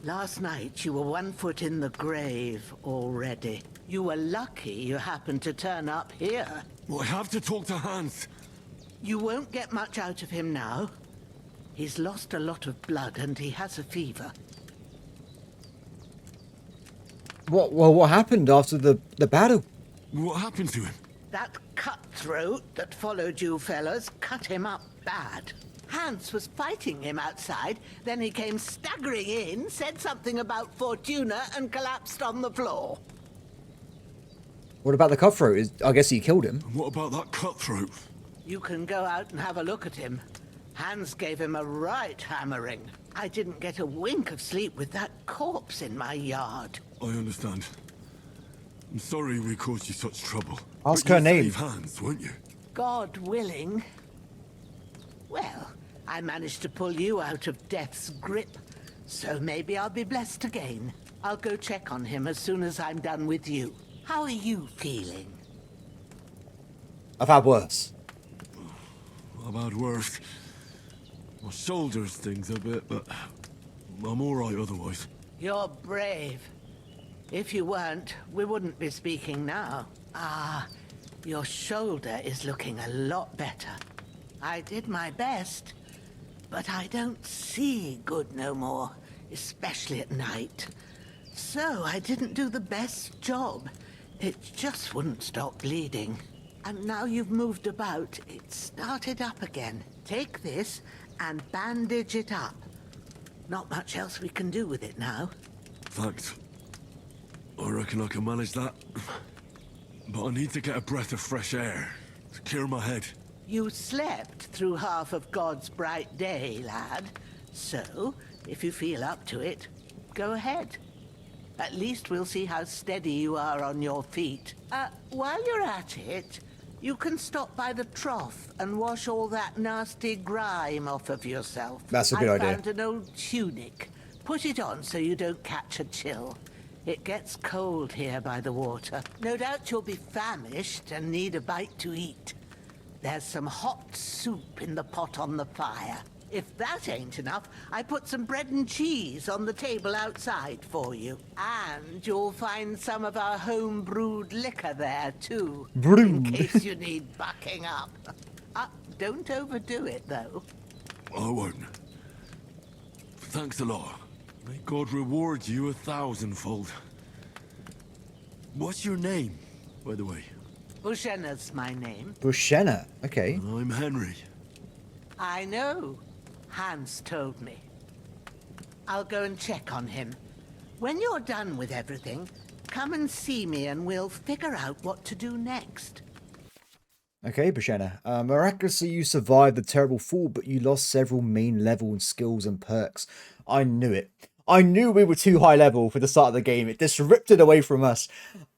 S14: Last night you were 1 foot in the grave already. You were lucky you happened to turn up here.
S12: Well, I have to talk to Hans.
S14: You won't get much out of him now. He's lost a lot of blood and he has a fever.
S1: What happened after the battle?
S12: What happened to him?
S14: That cutthroat that followed you fellas cut him up bad. Hans was fighting him outside, then he came staggering in, said something about Fortuna and collapsed on the floor.
S1: What about the cutthroat? I guess he killed him.
S12: What about that cutthroat?
S14: You can go out and have a look at him. Hans gave him a right hammering. I didn't get a wink of sleep with that corpse in my yard.
S12: I understand. I'm sorry we caused you such trouble.
S1: Ask
S12: But
S1: her
S12: you'll
S1: name.
S12: save Hans, won't you?
S14: God willing. Well, I managed to pull you out of death's grip, so maybe I'll be blessed again. I'll go check on him as soon as I'm done with you. How are you feeling?
S1: I've had worse.
S12: I've had worse. My shoulder stings a bit, but I'm all right otherwise.
S14: You're brave. If you weren't, we wouldn't be speaking now. Ah, your shoulder is looking a lot better. I did my best, but I don't see good no more, especially at night. So I didn't do the best job. It just wouldn't stop bleeding. And now you've moved about, it started up again. Take this and bandage it up. Not much else we can do with it now.
S12: Thanks. I reckon I can manage that. But I need to get a breath of fresh air to clear my head.
S14: You slept through half of God's bright day, lad. So, if you feel up to it, go ahead. At least we'll see how steady you are on your feet. While you're at it, you can stop by the trough and wash all that nasty grime off of yourself.
S1: That's a good idea.
S14: I found an old tunic. Put it on so you don't catch a chill. It gets cold here by the water. No doubt you'll be famished and need a bite to eat. There's some hot soup in the pot on the fire. If that ain't enough, I put some bread and cheese on the table outside for you. And you'll find some of our home-brewed liquor there, too. In case you need bucking up. Don't overdo it, though.
S12: I won't. Thanks a lot. May God reward you 1,000-fold. What's your name, by the way?
S14: Bushenna's my name.
S1: Bushenna, okay.
S12: And I'm Henry.
S14: I know. Hans told me. I'll go and check on him. When you're done with everything, come and see me and we'll figure out what to do next.
S1: Okay, Bushenna. Miraculously, you survived the terrible fall, but you lost several main level skills and perks. I knew it. I knew we were too high level for the start of the game. It just ripped it away from us.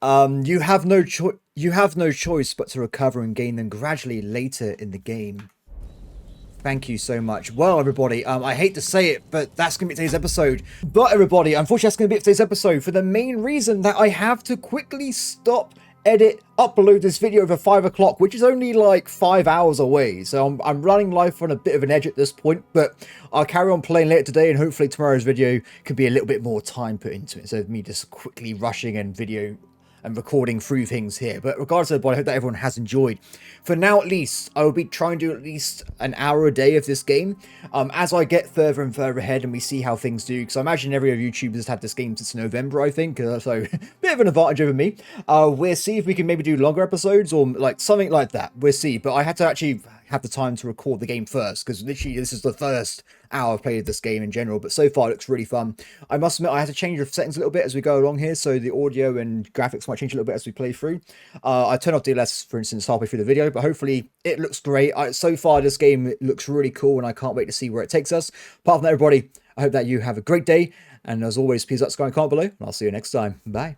S1: You have no choice but to recover and gain them gradually later in the game. Thank you so much. Well, everybody, I hate to say it, but that's going to be today's episode. But, everybody, unfortunately, that's going to be today's episode for the main reason that I have to quickly stop, edit, upload this video over 5 o'clock, which is only like 5 hours away. So I'm running life on a bit of an edge at this point, but I'll carry on playing later today, and hopefully tomorrow's video can be a little bit more time put into it, instead of me just quickly rushing and video and recording through things here. But regardless of what, I hope that everyone has enjoyed. For now, at least, I will be trying to do at least an hour a day of this game. As I get further and further ahead and we see how things do, because I imagine every YouTuber has had this game since November, I think, so bit of an advantage over me. We'll see if we can maybe do longer episodes or like something like that. We'll see. But I had to actually have the time to record the game first, because literally this is the first hour I've played of this game in general, but so far it looks really fun. I must admit I had to change the settings a little bit as we go along here, so the audio and graphics might change a little bit as we play through. I turned off DLS, for instance, halfway through the video, but hopefully it looks great. So far this game looks really cool, and I can't wait to see where it takes us. Apart from that, everybody, I hope that you have a great day, and as always, please like, subscribe, and comment below, and I'll see you next time. Bye.